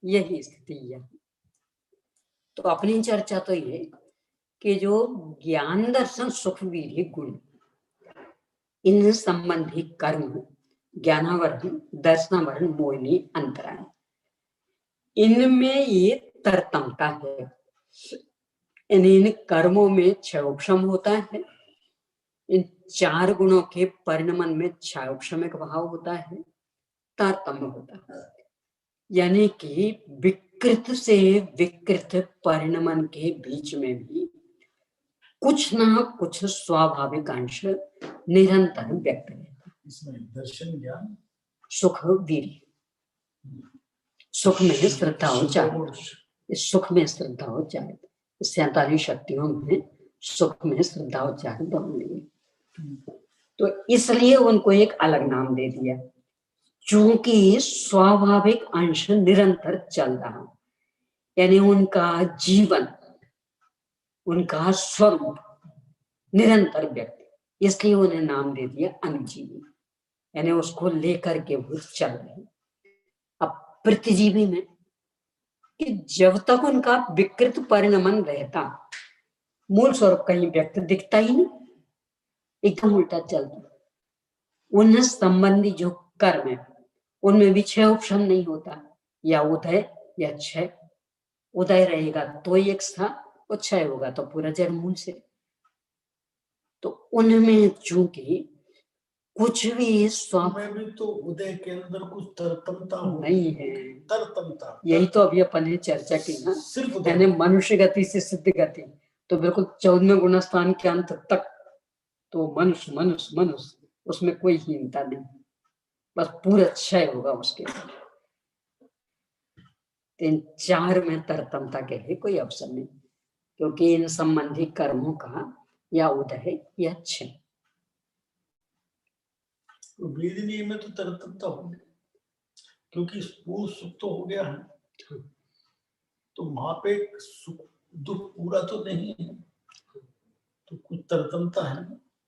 यही स्थिति है। तो अपनी चर्चा तो ये कि जो ज्ञान दर्शन सुख वीर्य गुण, इन संबंधी कर्म ज्ञानावरण दर्शनावरण मोहिनी अंतराय, इनमें ये तरतमता है। इन कर्मों में क्षयोपशम होता है, इन चार गुणों के परिणमन में क्षयोपशमिक भाव होता है, तारतम्य होता है। यानी कि विकृत से विकृत परिणमन के बीच में भी कुछ ना कुछ स्वाभाविक अंश निरंतर व्यक्त रहता है। इसमें दर्शन ज्ञान सुख वीर्य, सुख में श्रद्धा हो चाहे, सुख में श्रद्धा हो चाहे, 47 शक्तियों में सुख में श्रद्धा हो चाहे दोनों लिए। तो इसलिए उनको एक अलग नाम दे दिया, चूंकि स्वाभाविक अंश निरंतर चल रहा, यानी उनका जीवन, उनका स्वरूप निरंतर व्यक्ति, इसलिए उन्हें नाम दे दिया अनुजीवी, यानी उसको लेकर के वो चल रहे। अब प्रतिजीवी में कि जब तक उनका विकृत परिणमन रहता, मूल स्वरूप कहीं व्यक्त दिखता ही नहीं, एकदम उल्टा चलता। उन संबंधी जो कर्म है उनमें भी क्षय उपशम नहीं होता, या उदय या क्षय। उदय रहेगा तो एक स्थान, और क्षय होगा तो पूरा जड़ मूल से। तो उनमें चूंकि कुछ भी में भी तो उदय के अंदर कुछ तरतमता नहीं है, तरतमता, यही तो अभी अपन ने चर्चा की ना, सिर्फ यानी मनुष्य गति से सिद्ध गति, तो बिल्कुल 14वें गुणस्थान के अंत तक तो मनुष्य मनुष्य मनुष्य, उसमें कोई हीनता नहीं, बस पूरा क्षय होगा उसके। इन चार में तरतमता के लिए कोई अवसर नहीं, क्योंकि इन संबंधी कर्मों का या उदय या क्षय। वेदनीय में तो तरतमता होगी, क्योंकि पूर्ण सुख तो हो गया है, तो वहां पे सुख दुख पूरा तो नहीं है, तो कुछ तरतमता है।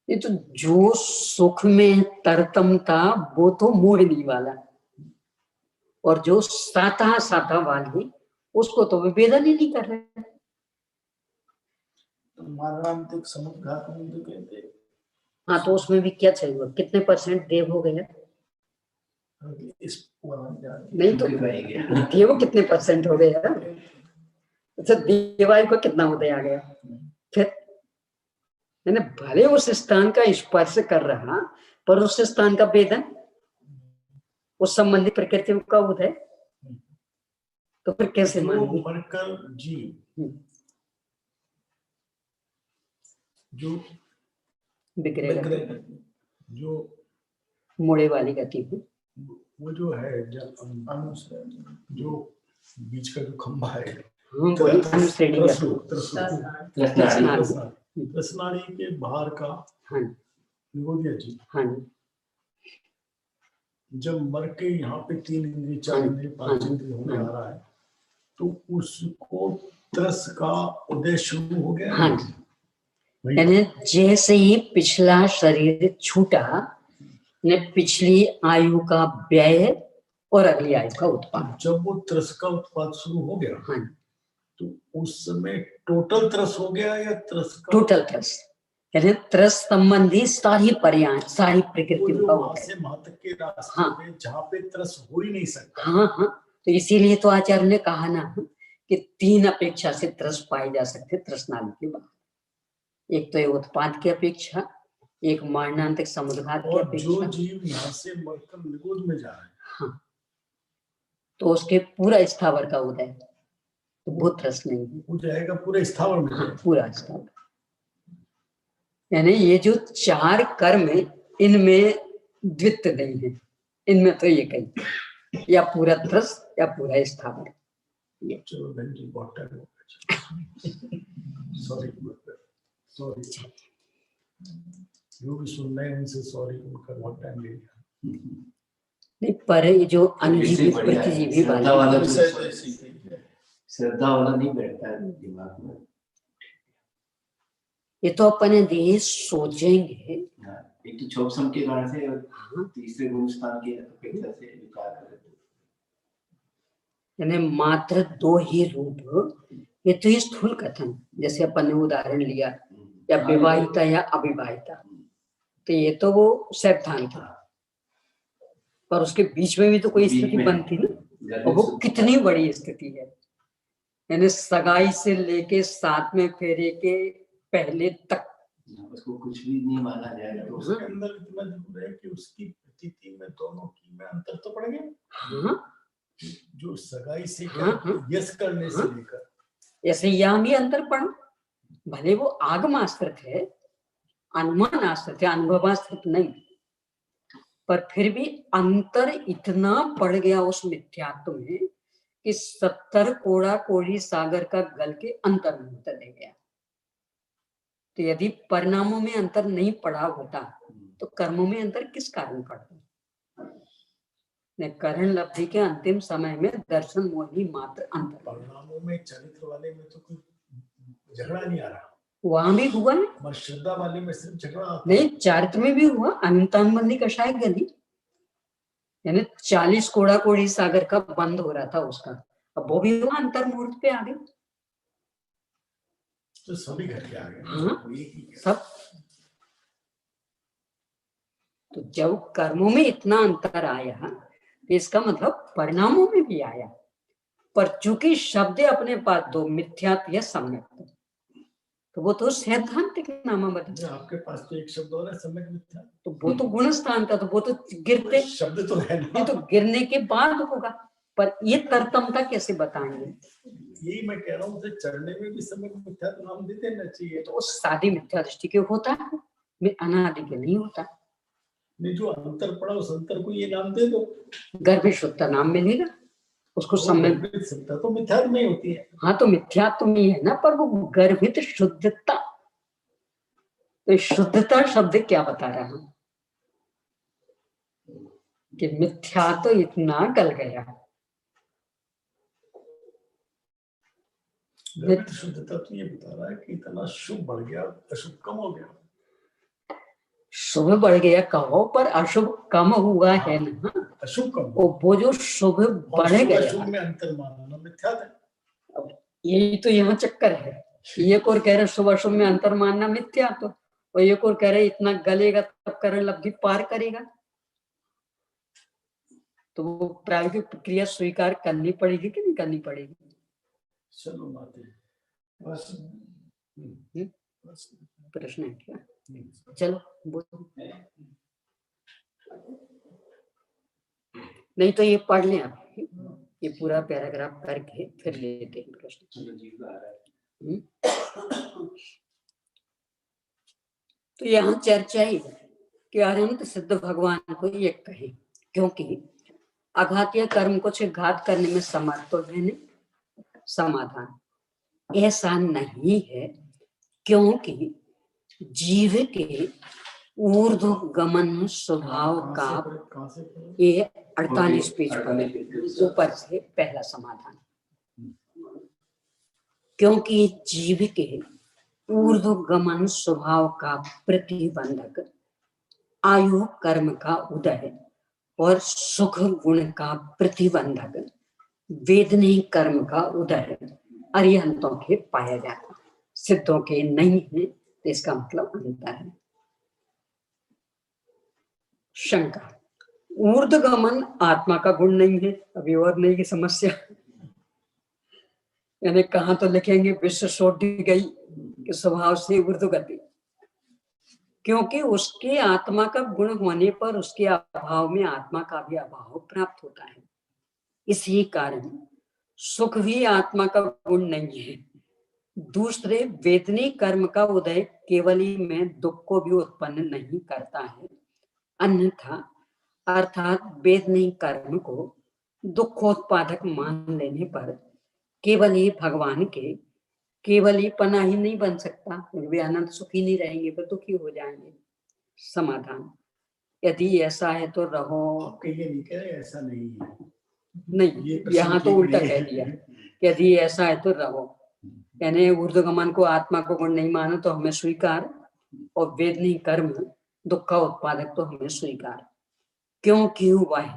ये तो जो सुख में तरतमता वो तो मोहनी वाला, और जो साता साता वाली उसको तो विभेदन ही नहीं कर रहे। तो मारणांतिक समुद्घात तो कहते, हाँ, तो उसमें भी क्या चाहिए, कितने % देव हो गया? इस नहीं तो देव कितने % हो गया? अच्छा, देवायु को कितना उदय आ गया? फिर मैंने भले उस स्थान का स्पर्श कर रहा, पर उस स्थान का वेदन, उस संबंधी प्रकृति का उदय, तो फिर कैसे मानूं? मरकर जीव जो बिगड़ेगा, जो मुड़े वाली गति है, वो जो है जो बीच का जो खंभा है, कृष्णाणी के बाहर का निगोदिया जी, जब मर के यहाँ पे 3 इंद्रिय 4 इंद्रिय 5 इंद्रिय होने आ रहा है, तो उसको त्रस का उदय शुरू हो गया। हाँ, यानी जैसे ही पिछला शरीर छूटा, ने पिछली आयु का व्यय और अगली आयु का उत्पाद। जब वो त्रस का उत्पाद शुरू हो गया, हाँ, तो उस समय टोटल त्रस हो गया या त्रस का? टोटल त्रस, यानी त्रस संबंधी सारी पर्याय, सारी प्रकृति का वहां से मातक के रास्ते में जहाँ पे त्रस हो ही नहीं सकता। हाँ हाँ, तो इसीलिए तो आचार्य ने कहा ना कि 3 अपेक्षा से त्रस पाए जा सकते तृष्णादि के बाहर। एक तो ये उत्पाद की अपेक्षा, एक मारणांतिक समुद्घात की और अपेक्षा। जो जीव यहाँ से मरकर निगोद में जा रहे हैं, हाँ, तो उसके पूरा स्थावर का उदय, तो वो त्रस नहीं है, वो जाएगा पूरे स्थावर में। हाँ, पूरा स्थावर। यानी ये जो 4 कर्म है, इनमें द्वित्व नहीं है, इनमें तो ये कहीं या पूरा त्रस या पूरा स्थावर। चलो बहन जी, बहुत टाइम हो गया, सॉरी सॉरी, जो भी सुन रहे हैं उनसे सॉरी, उनका बहुत टाइम ले लिया। नहीं, पर ये जो अनजीवित प्रतिजीवी वाला श्रद्धा वाला नहीं बैठता है दिमाग में। ये तो अपन देश सोचेंगे, एक तो छोपसम के कारण से और तीसरे गुण स्थान की अपेक्षा से विचार करें, यानी मात्र 2 ही रूप। ये तो ये स्थूल कथन, जैसे अपन ने उदाहरण लिया, या विवाहिता या अविवाहिता, तो ये तो वो सैद्धांत था, पर उसके बीच में भी तो कोई स्थिति बनती ना, और वो कितनी बड़ी स्थिति है। यानी सगाई से लेके 7वें फेरे के पहले तक उसको कुछ भी नहीं माना जाएगा। तो उसके अंदर इतना जरूर है कि उसकी प्रतीति में दोनों की में अंतर तो पड़ेगा। हाँ, जो सगाई से हाँ, यस करने से लेकर, ऐसे यहाँ भी अंतर पड़ा, भले वो आगमाश्रित है, अनुमान आश्रित है, अनुभवाश्रित नहीं, पर फिर भी अंतर इतना पड़ गया उस मिथ्यात्व में कि 70 कोड़ा कोड़ी सागर का गल के अंतर में चले गया। तो यदि परिणामों में अंतर नहीं पड़ा होता तो कर्मों में अंतर किस कारण पड़ता? करण लब्धि के अंतिम समय में दर्शन मोही मात्र अंतर। परिणामों में चरित्र वाले में तो कोई झगड़ा नहीं आ रहा, वहां भी हुआ है, पर श्रद्धा वाले में सिर्फ झगड़ा नहीं, चारित्र में भी हुआ। अनंतानुबंधी कषाय गली, यानी 40 कोड़ा कोड़ी सागर का बंद हो रहा था उसका, अब वो भी हुआ, अंतर मुहूर्त पे आ गए, तो सभी घट के आ गए। हाँ, सब। तो जब कर्मों में इतना अंतर आया, इसका मतलब परिणामों में भी आया, पर चूंकि शब्द अपने पास 2, मिथ्यात्व या सम्यक, तो वो तो सैद्धांतिक नाम बदल। आपके पास तो एक शब्द और है, सम्यक मिथ्या, तो वो तो गुण स्थान था, तो वो तो गिरते शब्द तो है ना, ये तो गिरने के बाद होगा, पर ये तरतमता कैसे बताएंगे? यही मैं कह रहा हूँ, चढ़ने में भी सम्यक मिथ्या तो नाम दे देना चाहिए। तो उस सादी मिथ्या दृष्टि के होता है, में अनादि के नहीं होता। नहीं, जो अंतर पड़ा उस अंतर को ये नाम दे दो, गर्भ शुद्धता नाम मिलेगा उसको। सम्यक शुद्धता तो मिथ्यात्व में होती है। हाँ, तो मिथ्यात्व में है ना, पर वो गर्भित शुद्धता, तो शुद्धता शब्द क्या बता रहा है कि मिथ्या तो इतना गल गया, शुद्धता तो ये बता रहा है कि इतना शुभ बढ़ गया, अशुभ कम हो गया। शुभ बढ़ गया कहो, पर अशुभ कम हुआ है ना, अशुभ कम, वो जो शुभ बढ़ गया, शुभ में अंतर मानना मिथ्या है। अब यही तो यहाँ चक्कर है, एक और कह रहे शुभ अशुभ में अंतर मानना मिथ्या, तो और एक और कह रहे इतना गलेगा तब करण लब्धि पार करेगा, तो वो प्रायोगिक प्रक्रिया स्वीकार करनी पड़ेगी कि नहीं करनी पड़ेगी? चलो माते, बस प्रश्न है क्या? चलो बोलो, नहीं तो ये पढ़ लें आप, ये पूरा पैराग्राफ करके फिर लेते हैं प्रश्न। तो यहाँ चर्चा ही है कि अनंत सिद्ध भगवान को ये कहे, क्योंकि अघातीय कर्म को से घात करने में समर्थ तो है नहीं। समाधान ऐसा नहीं है, क्योंकि जीव के ऊर्ध्व गमन स्वभाव का, ये 48 पेज पर ऊपर से पहला समाधान, क्योंकि जीव के ऊर्ध्व गमन स्वभाव का प्रतिबंधक आयु कर्म का उदय और सुख गुण का प्रतिबंधक वेदनी कर्म का उदय अरिहंतों के पाया जाता, सिद्धों के नहीं है, तो इसका मतलब अंतर है। शंका, ऊर्ध्वगमन आत्मा का गुण नहीं है, अभी और नहीं की समस्या, यानी कहाँ तो लिखेंगे विश्व सोटी गई कि स्वभाव से ऊर्ध्वगति, क्योंकि उसके आत्मा का गुण होने पर उसके अभाव में आत्मा का भी अभाव प्राप्त होता है। इसी कारण सुख भी आत्मा का गुण नहीं है। दूसरे वेदनी कर्म का उदय केवल ही में दुख को भी उत्पन्न नहीं करता है, अन्यथा अर्थात वेदनी कर्म को दुखोत्पादक मान लेने पर केवल ही भगवान के केवल ही पना ही नहीं बन सकता, वे अनंत सुखी नहीं रहेंगे, पर दुखी हो जाएंगे। समाधान, यदि ऐसा है तो रहो। आपके ये नहीं कह रहे ऐसा नहीं है, नहीं, यहाँ तो उल्टा कह दिया, यदि ऐसा है तो रहो। यानी ऊर्ध्वगमन को आत्मा को गुण नहीं मानो तो हमें स्वीकार, और वेदनी कर्म दुख का उत्पादक तो हमें स्वीकार, क्योंकि वह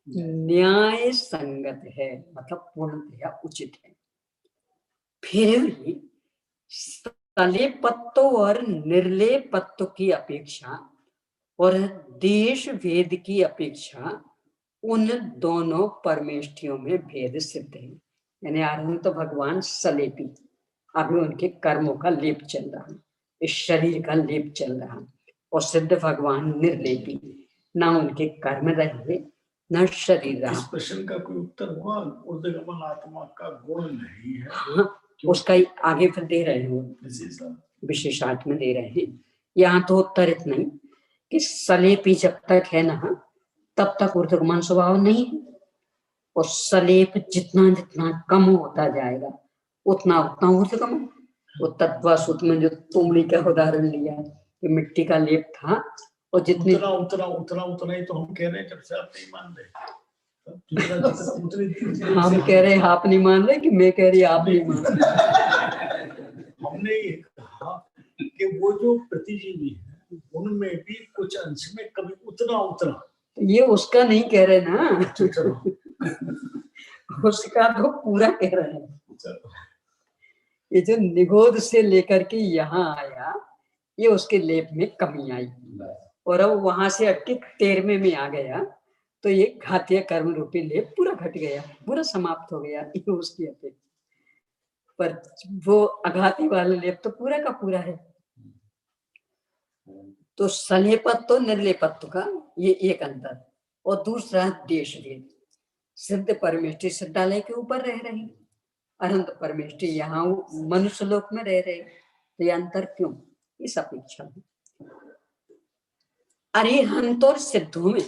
न्याय संगत है, मतलब पूर्णतया उचित है। फिर भी सलेपत्व और निर्लेपत्व की अपेक्षा और देश भेद की अपेक्षा उन दोनों परमेष्ठियों में भेद सिद्ध है। यानी आरंभ तो भगवान सलेपी, अभी उनके कर्मों का लेप चल रहा है, इस शरीर का लेप चल रहा है, और सिद्ध भगवान निर्लेपी, ना उनके कर्म रहे न शरीर रहा। इस प्रश्न का कोई उत्तर हुआ? ऊर्ध्वगमन आत्मा का गुण नहीं है। हाँ, उसका आगे फिर दे रहे हैं, विशेषार्थ में दे रहे हैं। यहाँ तो उत्तर इतना ही कि सलेपी जब तक है ना तब तक ऊर्ध्वगमन स्वभाव नहीं है, और सलेप जितना जितना कम होता जाएगा उतना उतना ऊर्ध्वगमन। वो तत्वासुत में जो तुमड़ी का उदाहरण लिया कि मिट्टी का लेप था, और जितनी उतना उतना उतना उतना ही तो हम कह रहे हैं, जब से आप नहीं मान रहे। हम कह रहे हैं आप नहीं मान रहे, कि मैं कह रही आप नहीं मान रहे। हमने ये कहा कि वो जो प्रतिजीवी है उनमें भी कुछ अंश में कभी उतना उतना, ये उसका नहीं कह रहे ना, उसका तो पूरा कह रहे हैं। ये जो निगोद से लेकर के यहाँ आया, ये उसके लेप में कमी आई, और अब वहां से अटके 13वें में आ गया, तो ये घातीय कर्म रूपी लेप पूरा घट गया, पूरा समाप्त हो गया, ये उसकी अपेक्षा। पर वो अघाती वाला लेप तो पूरा का पूरा है। तो सलेपत्व निर्लेपत्व का ये एक अंतर, और दूसरा देश भेद। सिद्ध परमेष्ठी सिद्धालय के ऊपर रह रही, अनंत परमेष्ठी यहाँ मनुष्य लोक में रह रहे, तो ये अंतर क्यों? इस अपेक्षा में अरिहंत और सिद्धों में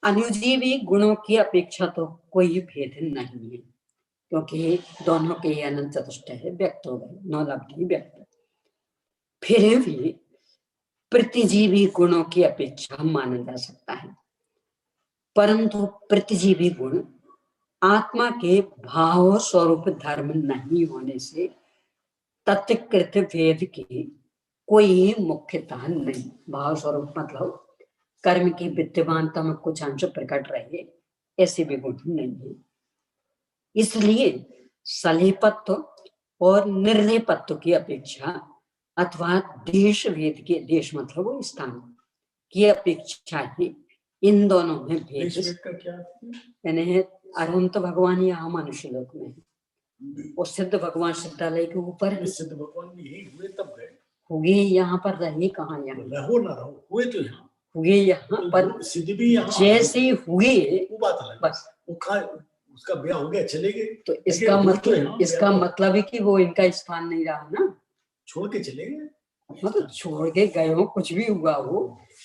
अनुजीवी गुणों की अपेक्षा तो कोई भेद नहीं है, क्योंकि दोनों के अनंत चतुष्टय है, व्यक्त हो गए, नौ लब्धि व्यक्त। फिर भी प्रतिजीवी गुणों की अपेक्षा माना जा सकता है, परंतु प्रतिजीवी गुण आत्मा के भाव स्वरूप धर्म नहीं होने से तत्कृत भेद की कोई मुख्यता नहीं। भाव स्वरूप मतलब कर्म की विद्यमानता में कुछ अंश प्रकट रहे, ऐसे भी गुण नहीं है। इसलिए सलेपत्व और निर्लेपत्व की अपेक्षा अथवा देश भेद के, देश मतलब वो स्थान की अपेक्षा ही इन दोनों में भेद का क्या यानी अरहंत भगवान यहाँ मनुष्य लोक में है, और सिद्ध भगवान सिद्धालय के ऊपर है। सिद्ध भगवान यही हुए तब गए, हुए यहाँ पर रहे कहाँ, यहाँ रहो ना रहो, हुए तो यहाँ हुए, यहाँ पर सिद्ध भी यहाँ जैसे हुए, वो बात अलग, बस वो उसका ब्याह हो गया, चले गए, तो इसका मतलब है कि वो इनका स्थान नहीं रहा ना, छोड़ के चले गए। मतलब छोड़ के गए हो, कुछ भी हुआ हो,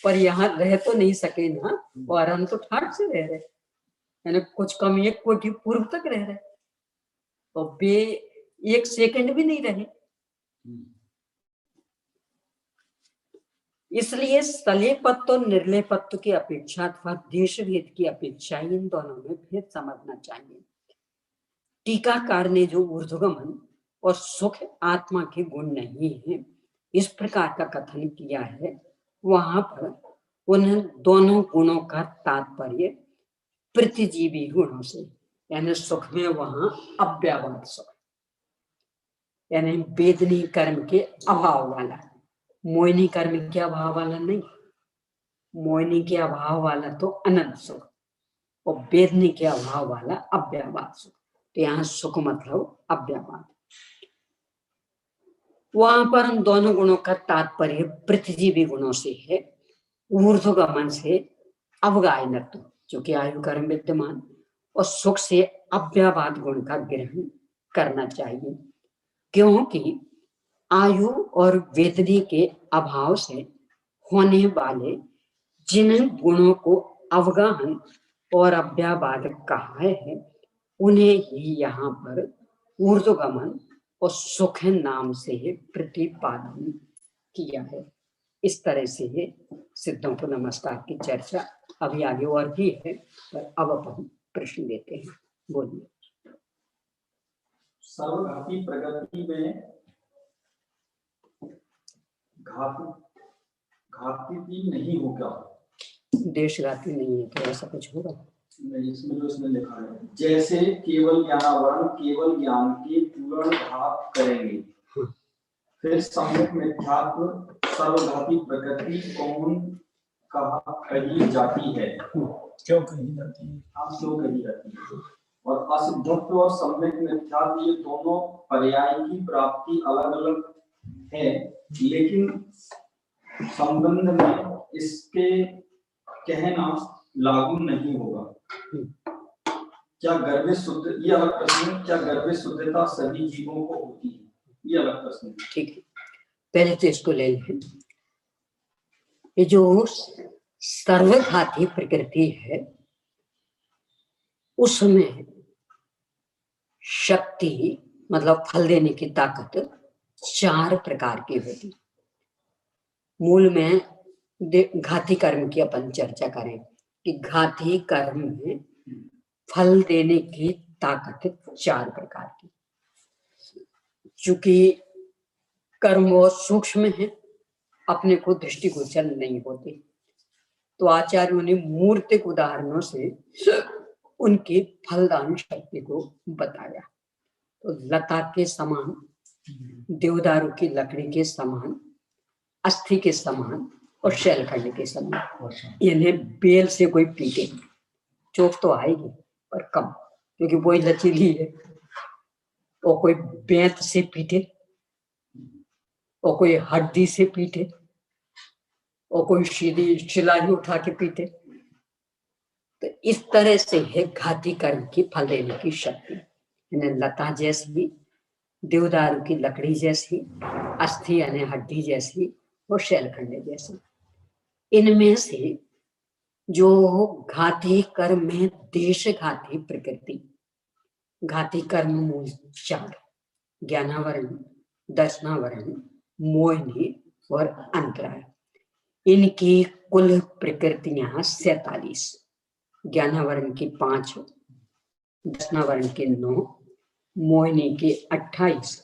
पर यहाँ रह तो नहीं सके ना, और हम तो ठाट से रह रहे, यानी कुछ कम एक कोटि पूर्व तक रह रहे, तो वे एक सेकंड भी नहीं रहे। इसलिए सलेपत्व और निर्लेपत्व की अपेक्षा अथवा देश भेद की अपेक्षा इन दोनों में भेद समझना चाहिए। टीकाकार ने जो ऊर्ध्वगमन और सुख आत्मा के गुण नहीं है इस प्रकार का कथन किया है, वहां पर उन दोनों गुणों का तात्पर्य प्रतिजीवी गुणों से, यानी सुख में वहां अव्यावाद सुख, यानी वेदनी कर्म के अभाव वाला, मोहिनी कर्म के अभाव वाला नहीं, मोहिनी के अभाव वाला तो अनंत सुख, और वेदनी के अभाव वाला अव्यावाद सुख। तो यहाँ सुख मतलब अव्याबाद। वहां पर उन दोनों गुणों का तात्पर्य पृथ्वी गुणों से है, ऊर्ध्वगमन से अवगायनत्व जो कि आयु कर्म विद्यमान, और सुख से अव्याबाद गुण का ग्रहण करना चाहिए, क्योंकि आयु और वेदनी के अभाव से होने वाले जिन गुणों को अवगाहन और अव्याबाद कहा है उन्हें ही यहाँ पर ऊर्ध्वगमन और सुख नाम से प्रतिपादन किया है। इस तरह से सिद्धों को नमस्कार की चर्चा अभी आगे और भी है, पर अब अपन प्रश्न देते हैं। बोलिए। सर्वघाती प्रगति में घाती नहीं होगा, देशघाती नहीं है, तो ऐसा कुछ होगा इसमें जो इसमें लिखा है, जैसे केवल ज्ञानावरण केवल ज्ञान के पूर्ण घात करेंगे। फिर सम्यक मिथ्यात्व सर्वघाती प्रकृति कौन कही जाती है? क्यों कही जाती है? आप क्यों कही जाती है? और असिद्धत्व और सम्यक मिथ्यात्व ये दोनों पर्याय की प्राप्ति अलग अलग है, लेकिन संबंध में इसके कहना लागू नहीं होगा। क्या गर्भ शुद्ध, ये अलग प्रश्न है, क्या गर्भ शुद्धता सभी जीवों को होती है? ये अलग प्रश्न है। ठीक है, पहले तो इसको ले लें। ये जो सर्वघाती प्रकृति है उसमें शक्ति मतलब फल देने की ताकत 4 प्रकार की होती। मूल में घाती कर्म की अपन चर्चा करें कि घाती कर्म में फल देने की ताकत 4 प्रकार की। चूंकि कर्म बहुत सूक्ष्म है, अपने को दृष्टिगोचर नहीं होते, तो आचार्यों ने मूर्तिक उदाहरणों से उनकी फलदान शक्ति को बताया। तो लता के समान, देवदारू की लकड़ी के समान, अस्थि के समान और शैलखंड के समान। इन्हें बेल से कोई पीटे चोट तो आएगी पर कम, क्योंकि वही लचीली है। और कोई बेंत से पीटे, और कोई हड्डी से पीटे, और कोई सीधी शिलाई उठा के पीटे। तो इस तरह से है घाती कर्म की फल देने की शक्ति। इन्हें लता जैसी, देवदारू की लकड़ी जैसी, अस्थि यानी हड्डी जैसी और शैलखंड जैसी। इनमें से जो घाती कर्म में देश घाती प्रकृति, घाती कर्म मूल 4, ज्ञानावरण, दर्शनावरण, मोहिनी और अंतराय। इनकी कुल प्रकृतियां 47, ज्ञानावरण की 5, दर्शनावरण के 9, मोहिनी के 28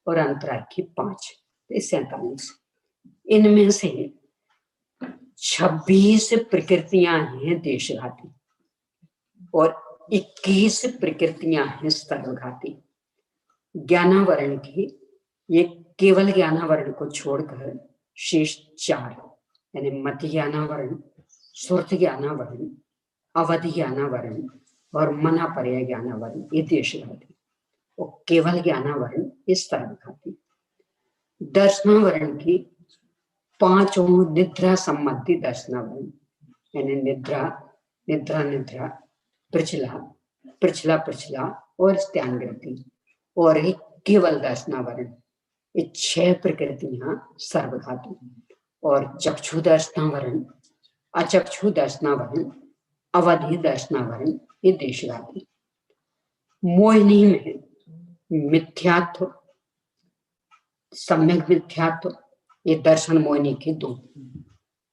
और अंतराय की 5, 47। इनमें से 26 प्रकृतियां हैं देशघाती और 21 प्रकृतियां हैं सर्वघाती। ज्ञानावरण की ये केवल ज्ञानावरण को छोड़कर शेष 4 यानी मति ज्ञानावरण, सुर्त ज्ञानावरण, अवधि ज्ञानावरण और मनापर्य ज्ञानावरण ये देशघाती, और केवल ज्ञानावरण ये सर्वघाती। दर्शनावरण की 5 निद्रा संबंधी दर्शनावरण यानी निद्रा, निद्रा निद्रा, प्रचला, प्रचला प्रचला और स्त्यानग्रति, और एक केवल दर्शनावरण। ये 6 प्रकृतियां सर्वघाती। और चक्षु दर्शनावरण, अचक्षु दर्शनावरण, अवधि दर्शनावरण ये देशघाती। मोहिनी में मिथ्यात्व, सम्यक मिथ्यात्व ये दर्शन मोहिनी के 2,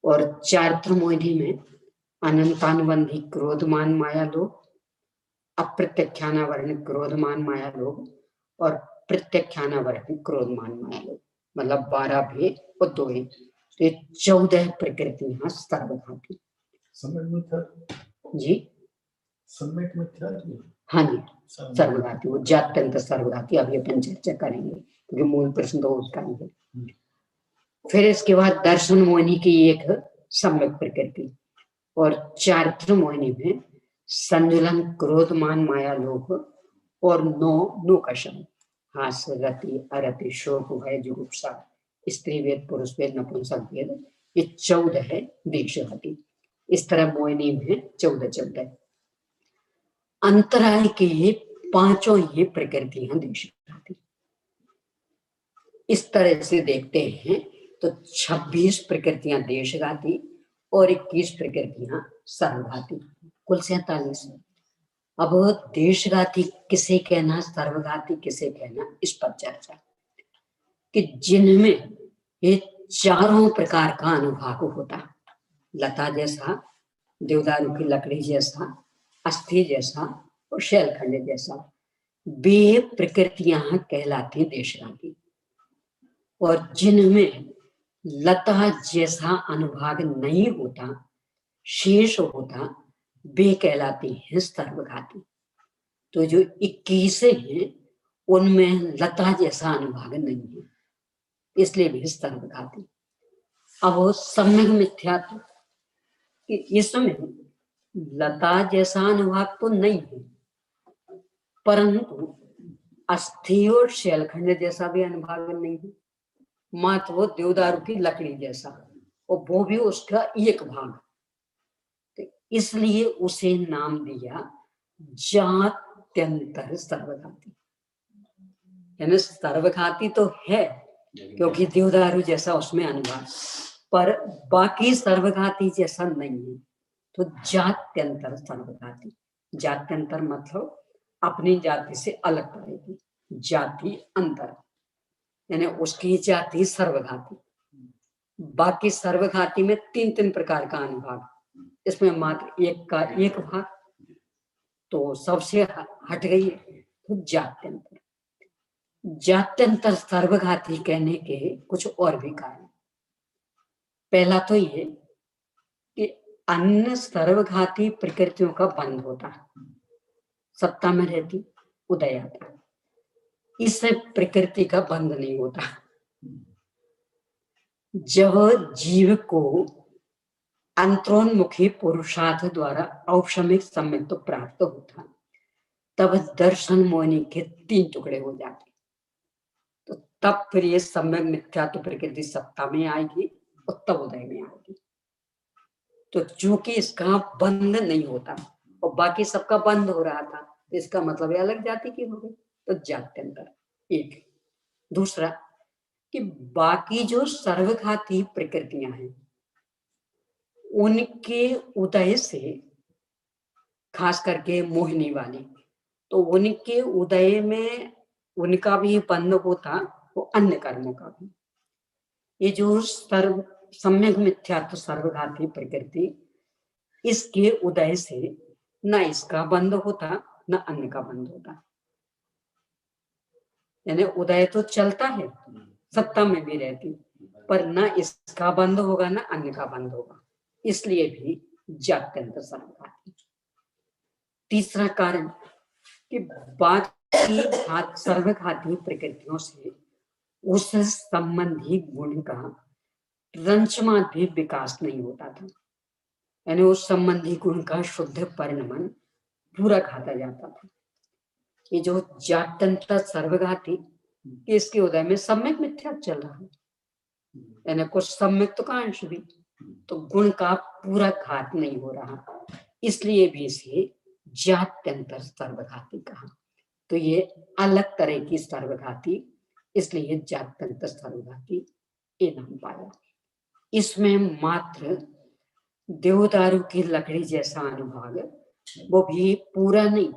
और चारित्र मोहिनी में अनंतानुबंधी क्रोधमान माया लोभ, अप्रत्यख्यानावरण क्रोधमान माया लोभ और प्रत्यख्यानावरण क्रोधमान माया लोभ, मतलब 12 भेद और 2 ही। तो 14 प्रकृतियां सर्वघाती। सम्यक मिथ्यात्व जी, सम्यक मिथ्यात्व, हाँ जी, सर्वघाती, वो जात्यंत सर्वघाती। अभी अपन चर्चा करेंगे क्योंकि मूल प्रश्न तो उसका ही है। फिर इसके बाद दर्शन मोहिनी की एक सम्यक प्रकृति, और चारित्र मोहिनी में संजुलन क्रोधमान माया लोभ और नो का शब्द, हास, रति, अरति, शोक, भय, जुगुप्सा, स्त्री वेद, पुरुष वेद, नपुंसक वेद, ये 14 है देशघाती। इस तरह मोहिनी में 14 अंतराय के 5 ये प्रकृतियां देशघाती। इस तरह से देखते हैं तो 26 प्रकृतियां देशघाती और 21 प्रकृतियां सर्वघाती, कुल 47। अब देशघाती किसे कहना, सर्वघाती किसे कहना, इस पर चर्चा कि जिनमें ये चारों प्रकार का अनुभाग होता, लता जैसा, देवदारू की लकड़ी जैसा, अस्थि जैसा और शैलखंड जैसा, वे प्रकृतियां कहलाती देशघाती। और जिनमें लता जैसा अनुभाग नहीं होता, शेष होता, वे कहलाती हैं सर्वघाती। तो जो 21 हैं उनमें लता जैसा अनुभाग नहीं है, इसलिए भी सर्वघाती। अब वो सम्यक मिथ्यात्व, इसमें लता जैसा अनुभाग तो नहीं है, परंतु अस्थि और शैलखंड जैसा भी अनुभाग नहीं है, मात्र वो देवदारू की लकड़ी जैसा, और वो भी उसका एक भाग। तो इसलिए उसे नाम दिया जात्यंतर सर्वघाती। यानी सर्वघाती तो है क्योंकि देवदारू जैसा उसमें अनुभाग, पर बाकी सर्वघाती जैसा नहीं है, तो जात्यंतर सर्वघाती। जात्यंतर मतलब अपनी जाति से अलग पड़ेगी, जाति अंतर, यानी उसकी जाति सर्वघाती। बाकी सर्वघाती में 3 प्रकार का अनुभाग, इसमें मात्र एक का एक भाग, तो सबसे हट गई है, तो जात्यंतर। जात्यंतर सर्वघाती कहने के कुछ और भी कारण। पहला तो ये कि अन्य सर्वघाती प्रकृतियों का बंध होता, सत्ता में रहती, उदय आता, इससे प्रकृति का बंध नहीं होता। जब जीव को अंतरोन्मुखी पुरुषार्थ द्वारा औपशमिक सम्यक्त्व प्राप्त होता, तब दर्शन मोहिनी के 3 टुकड़े हो जाते, तो तब फिर ये सम्यक मिथ्यात्व प्रकृति सत्ता में आएगी और तब उदय में आएगी। तो चूंकि इसका बंध नहीं होता और बाकी सबका बंध हो रहा था, तो इसका मतलब अलग जाति की हो गई, तो जात्यंतर एक। दूसरा कि बाकी जो सर्वघाती प्रकृतियां हैं उनके उदय से, खास करके मोहिनी वाली, तो उनके उदय में उनका भी बंध होता, वो अन्य कर्मों का भी। ये जो सम्यक मिथ्यात्व सर्वघाती प्रकृति, इसके उदय से न इसका बंध होता न अन्य का बंध होता। यानी उदय तो चलता है, सत्ता में भी रहती, पर न इसका बंध होगा न अन्य का बंध होगा, इसलिए भी जात्यंतर सर्वघाती। तीसरा कारण कि बाकी सर्वघाती प्रकृतियों से उस संबंधी गुण का रंचमात भी विकास नहीं होता था, यानी उस संबंधी गुण का शुद्ध परिणमन पूरा खाता जाता था। ये जो जात्यंतर सर्वघाती, इसके उदय में सम्यक मिथ्या चल रहा है, यानी कुछ सम्यक तो का अंश भी, तो गुण का पूरा घात नहीं हो रहा, इसलिए भी इसे जात्यंतर सर्वघाती कहा। तो ये अलग तरह की सर्वघाती, इसलिए जात्यंतर सर्वघाती ये नाम पाया। इसमें मात्र देवदारू की लकड़ी जैसा अनुभाग, वो भी पूरा नहीं,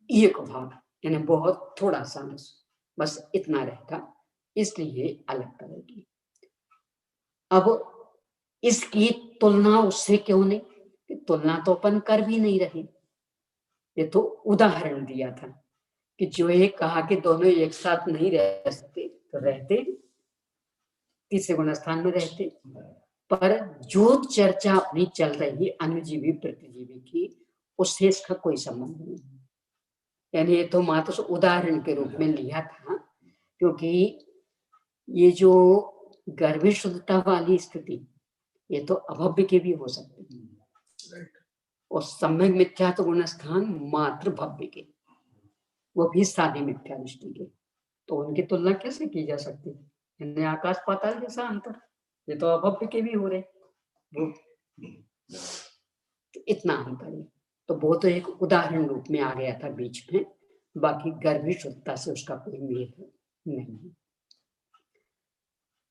एक भाग, यानी बहुत थोड़ा सा अंश, बस इतना रहता, इसलिए अलग तरह की। अब इसकी तुलना उससे क्यों नहीं, कि तुलना तो अपन कर भी नहीं रहे, ये तो उदाहरण दिया था कि जो ये कहा कि दोनों एक साथ नहीं रह सकते, तो रहते तीसरे गुणस्थान में रहते, पर जो चर्चा अपनी चल रही अनुजीवी प्रतिजीवी की, उससे इसका कोई संबंध नहीं। यानी ये तो मात्र उदाहरण के रूप में लिया था, क्योंकि ये जो गर्भ शुद्धता वाली स्थिति, ये तो अभव्य के भी हो सकती है, और सम्यक मिथ्यात्व गुणस्थान मात्र भव्य के, वो भी सादी मिथ्या दृष्टि के, तो उनकी तुलना कैसे की जा सकती है? इनमें आकाश पाताल जैसा अंतर, ये तो अभव्य के भी हो रहे वो, तो इतना अंतर है। तो वो तो एक उदाहरण रूप में आ गया था बीच में, बाकी गर्भ शुद्धता से उसका कोई मेल नहीं।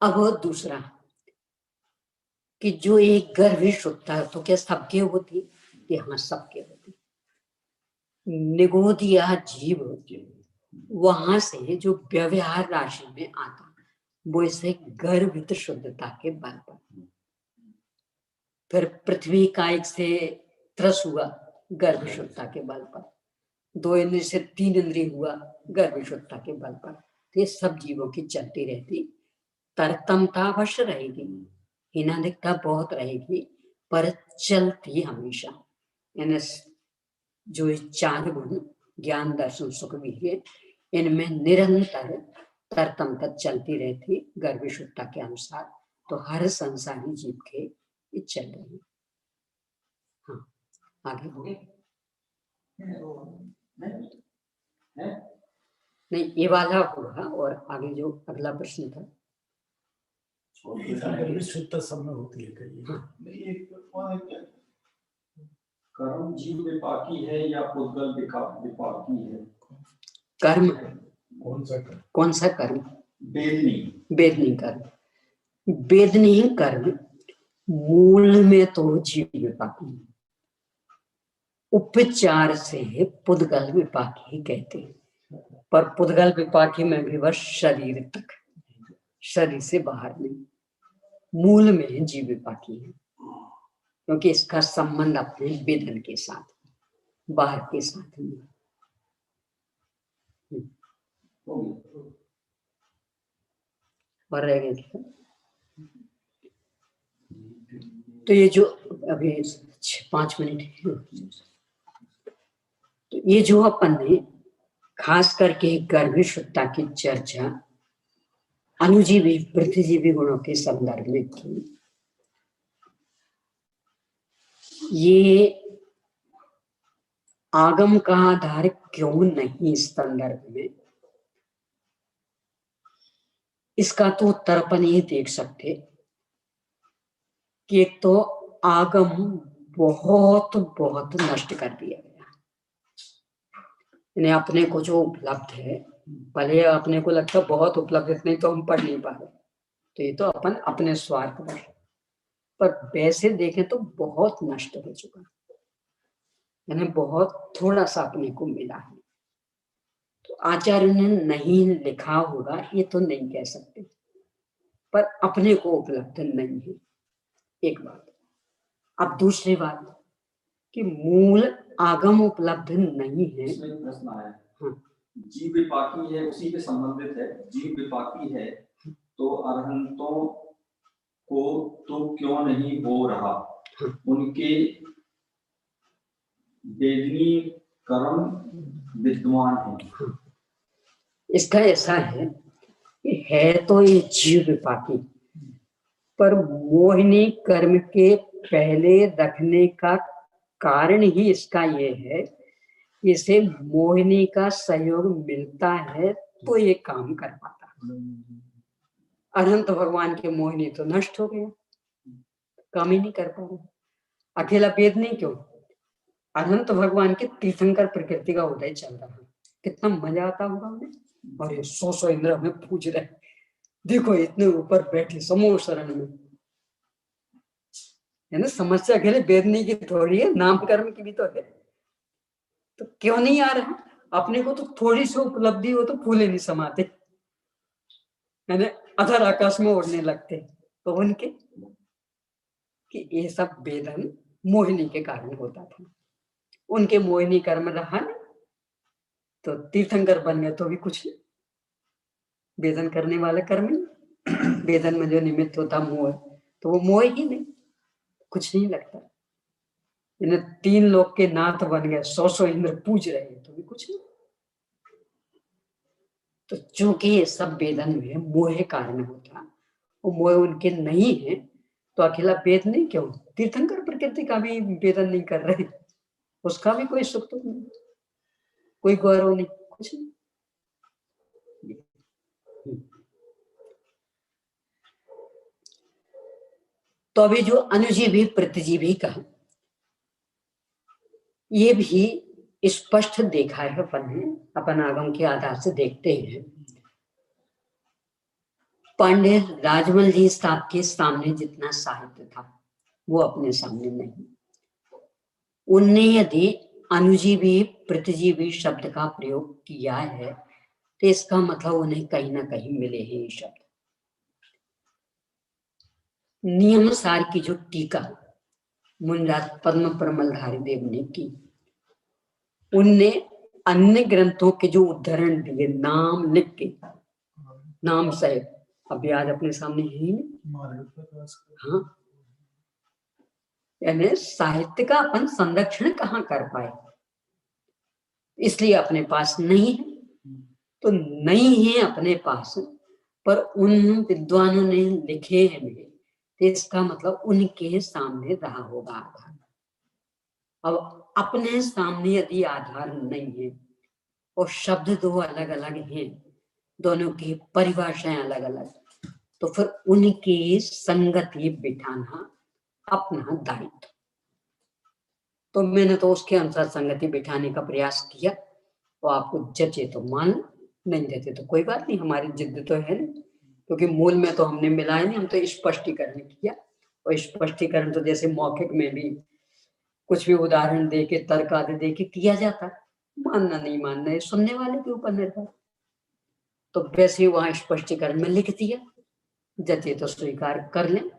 अब दूसरा कि जो एक गर्भ शुद्धता तो क्या सबके होती? कि हाँ सबके होती। निगोद या जीव वहां से जो व्यवहार राशि में आता वो इसे गर्भित शुद्धता के बल पर, फिर पृथ्वी कायिक से त्रस हुआ गर्भ शुद्धता के बल पर, 2 इंद्रिय से 3 इंद्रिय हुआ गर्भ शुद्धता के बल पर। तो ये सब जीवों की चलती रहती, तरतमता अवश्य रहेगी, हीनाधिकता बहुत रहेगी, पर चलती हमेशा। यानी जो 4 गुण ज्ञान दर्शन सुख वीर्य, इनमें निरंतर तरतमता चलती रहती गर्भ शुद्धता के अनुसार। तो हर संसारी जीव के ये चल रही। हाँ आगे हो नहीं, ये वाला होगा। और आगे जो अगला प्रश्न था शुद्धता सब में होती है कहीं। कर्म जीव विपाकी है या पुद्गल विपाकी है? कर्म कौन सा कर्म? वेदनी कर्म। वेदनी कर्म मूल में तो जीव विपाकी, उपचार से पुद्गल विपाकी कहते हैं। पर पुद्गल विपाकी में भी बस शरीर तक, शरीर से बाहर नहीं, मूल में जीव विपाकी है, क्योंकि इसका संबंध अपने वेदन के साथ, बाहर के साथ नहीं। और रह गए तो ये जो अभी 5 मिनट है, तो ये जो अपन ने खास करके गर्भ शुद्धता की चर्चा अनुजीवी पृथ्वीजीवी गुणों के संदर्भ में की, ये आगम का आधार क्यों नहीं इस संदर्भ में, इसका तो उत्तर अपन ये देख सकते कि एक तो आगम बहुत बहुत नष्ट कर दिया गया। इन्हें अपने को जो उपलब्ध है, भले अपने को लगता बहुत उपलब्ध, नहीं तो हम पढ़ नहीं पा रहे, तो ये तो अपन अपने स्वार्थ पर वैसे देखें तो बहुत नष्ट हो चुका, यानी बहुत थोड़ा सा अपने को मिला है। तो आचार्य ने नहीं लिखा होगा ये तो नहीं कह सकते, पर अपने को उपलब्ध नहीं है, एक बात। अब दूसरी बात कि मूल आगम उपलब्ध नहीं है। प्रश्न आया, हाँ। जीव विपाकी है, उसी के संबंधित है। जीव विपाकी है तो अरहंतों को तो क्यों नहीं हो रहा? हाँ। उनके वेदनी कर्म विद्वान है। हाँ। इसका ऐसा है तो ये जीव विपाकी, पर मोहिनी कर्म के पहले रखने का कारण ही इसका ये है, इसे मोहिनी का सहयोग मिलता है तो ये काम कर पाता। अनंत भगवान के मोहिनी तो नष्ट हो गया, काम ही नहीं कर पा रहा। अकेला वेद नहीं, क्यों अनंत भगवान के तीर्थंकर प्रकृति का उदय चल रहा है, कितना मजा आता होगा हमें। और 100 इंद्र हमें पूछ रहे, देखो इतने ऊपर बैठे समूह शरण में, है ना। समस्या अकेले वेदनी की थोड़ी है, नाम कर्म की भी तो है। तो क्यों नहीं आ रहा? अपने को तो थोड़ी सी उपलब्धि हो तो फूले नहीं समाते, है ना, अधर आकाश में उड़ने लगते। तो उनके कि ये सब वेदन मोहिनी के कारण होता था, उनके मोहिनी कर्म रहा नहीं तो तीर्थंकर बन गए तो भी कुछ नहीं। वेदन करने वाले कर्म नहीं, वेदन में जो निमित्त होता मोह, तो वो मोह ही नहीं, कुछ नहीं लगता। इन्हें 3 लोग के नाथ बन गए, 100 इंद्र पूज रहे हैं तो भी कुछ नहीं। तो चूंकि ये सब वेदन में मोह कारण होता, वो मोह उनके नहीं है, तो अकेला वेद नहीं, क्यों तीर्थंकर प्रकृति का भी वेदन नहीं कर रहे, उसका भी कोई सुख तो नहीं, कोई गौरव नहीं, कुछ नहीं। तो अभी जो अनुजीवी प्रतिजीवी का ये भी स्पष्ट देखा है अपन ने, अपन आगम के आधार से देखते हैं। पंडित राजमल जी साहब के सामने जितना साहित्य था वो अपने सामने नहीं। उनने यदि अनुजीवी प्रतिजीवी शब्द का प्रयोग किया है तो इसका मतलब उन्हें कहीं ना कहीं मिले हैं ये शब्द। नियम सार की जो टीका मुनिराज पद्म परमलधारी देव ने की, उनने अन्य ग्रंथों के जो उदाहरण दिए नाम लिख के, नाम सहित, अब याद अपने सामने ही नहीं। हाँ, यानी साहित्य का अपन संरक्षण कहाँ कर पाए, इसलिए अपने पास नहीं है। तो नहीं है अपने पास, पर उन विद्वानों ने लिखे हैं तो इसका मतलब उनके सामने रहा होगा आधार। अब अपने सामने यदि आधार नहीं है और शब्द दो अलग अलग हैं, दोनों की परिभाषाएं अलग अलग, तो फिर उनकी संगति बिठाना अपना दायित्व। तो मैंने तो उसके अनुसार संगति बिठाने का प्रयास किया, तो आपको जचे तो मान, नहीं जचे तो कोई बात नहीं, हमारी जिद तो है नहीं, क्योंकि मूल में तो हमने मिलाया नहीं, हम तो स्पष्टीकरण किया। और स्पष्टीकरण तो जैसे मौखिक में भी कुछ भी उदाहरण दे के, तर्क आदि दे के किया जाता, मानना नहीं मानना है सुनने वाले के ऊपर निर्भर। तो वैसे ही वहां स्पष्टीकरण में लिख दिया, जचे तो स्वीकार कर लें,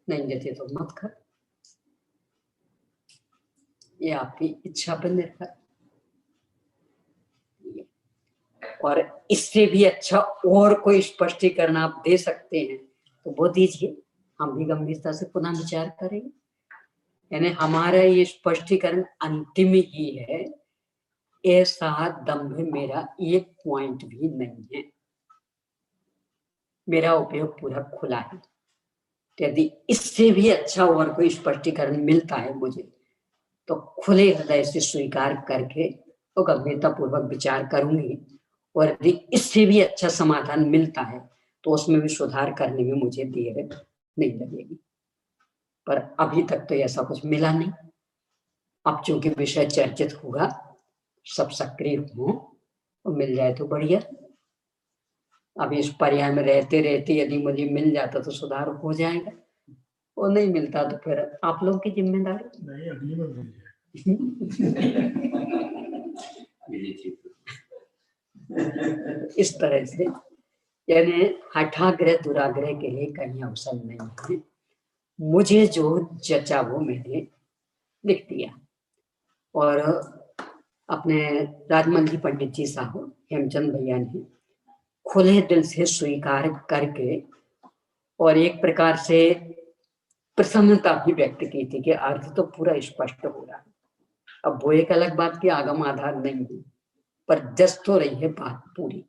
नहीं जचे तो मत कर, ये आपकी इच्छा पर निर्भर। और इससे भी अच्छा और कोई स्पष्टीकरण आप दे सकते हैं तो वो दीजिए, हम भी गंभीरता से पुनः विचार करेंगे। यानी हमारा ये स्पष्टीकरण अंतिम ही है, ऐसा दम्भ मेरा एक पॉइंट भी नहीं है, मेरा उपयोग पूरा खुला है। यदि इससे भी अच्छा और कोई स्पष्टीकरण मिलता है मुझे, तो खुले हृदय से स्वीकार करके तो गंभीरता पूर्वक विचार करूंगी। और यदि इससे भी अच्छा समाधान मिलता है तो उसमें भी सुधार करने में मुझे देर नहीं लगेगी। पर अभी तक तो ऐसा कुछ मिला नहीं। अब चूंकि विषय चर्चित होगा, सब सक्रिय हो तो मिल जाए तो बढ़िया। अब इस पर्याय में रहते रहते यदि मुझे मिल जाता तो सुधार हो जाएगा, और नहीं मिलता तो फिर आप लोग की जिम्मेदारी। नहीं, अगली बार मिल जाए। इस तरह से यानी हठाग्रह दुराग्रह के लिए कहीं अवसर नहीं है। मुझे जो जचा वो मैंने लिख दिया। और अपने राजमल जी पंडित जी साहब, हेमचंद भैया ने खुले दिल से स्वीकार करके और एक प्रकार से प्रसन्नता भी व्यक्त की थी कि अर्थ तो पूरा स्पष्ट हो रहा है। अब वो एक अलग बात की आगम आधार नहीं है, पर जस तो रही है बात पूरी।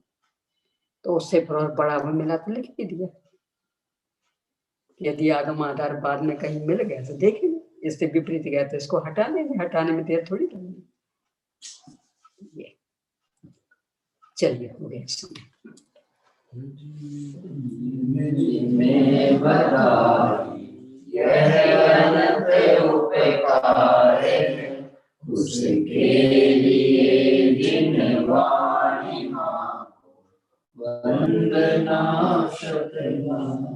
तो उससे बढ़ावा मिला तो लिख ही दिया। यदि आगम आधार बाद में कहीं मिल गया तो देखेंगे, इससे विपरीत गया तो इसको हटा देंगे, हटाने में देर थोड़ी लगेगी। ये चलिए हो गया समय। उसके लिए जिनवाणी वंदना शतनाम।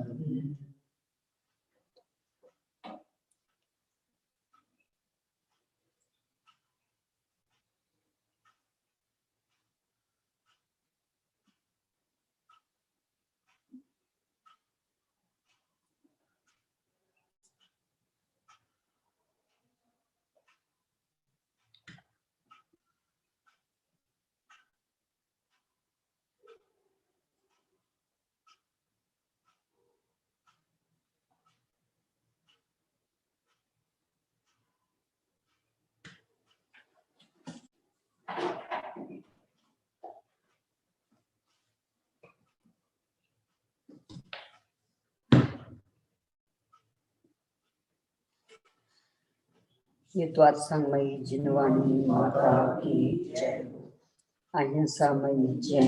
ये द्वादशांगमयी जिनवाणी माता की जय हो। अहिंसा मई जय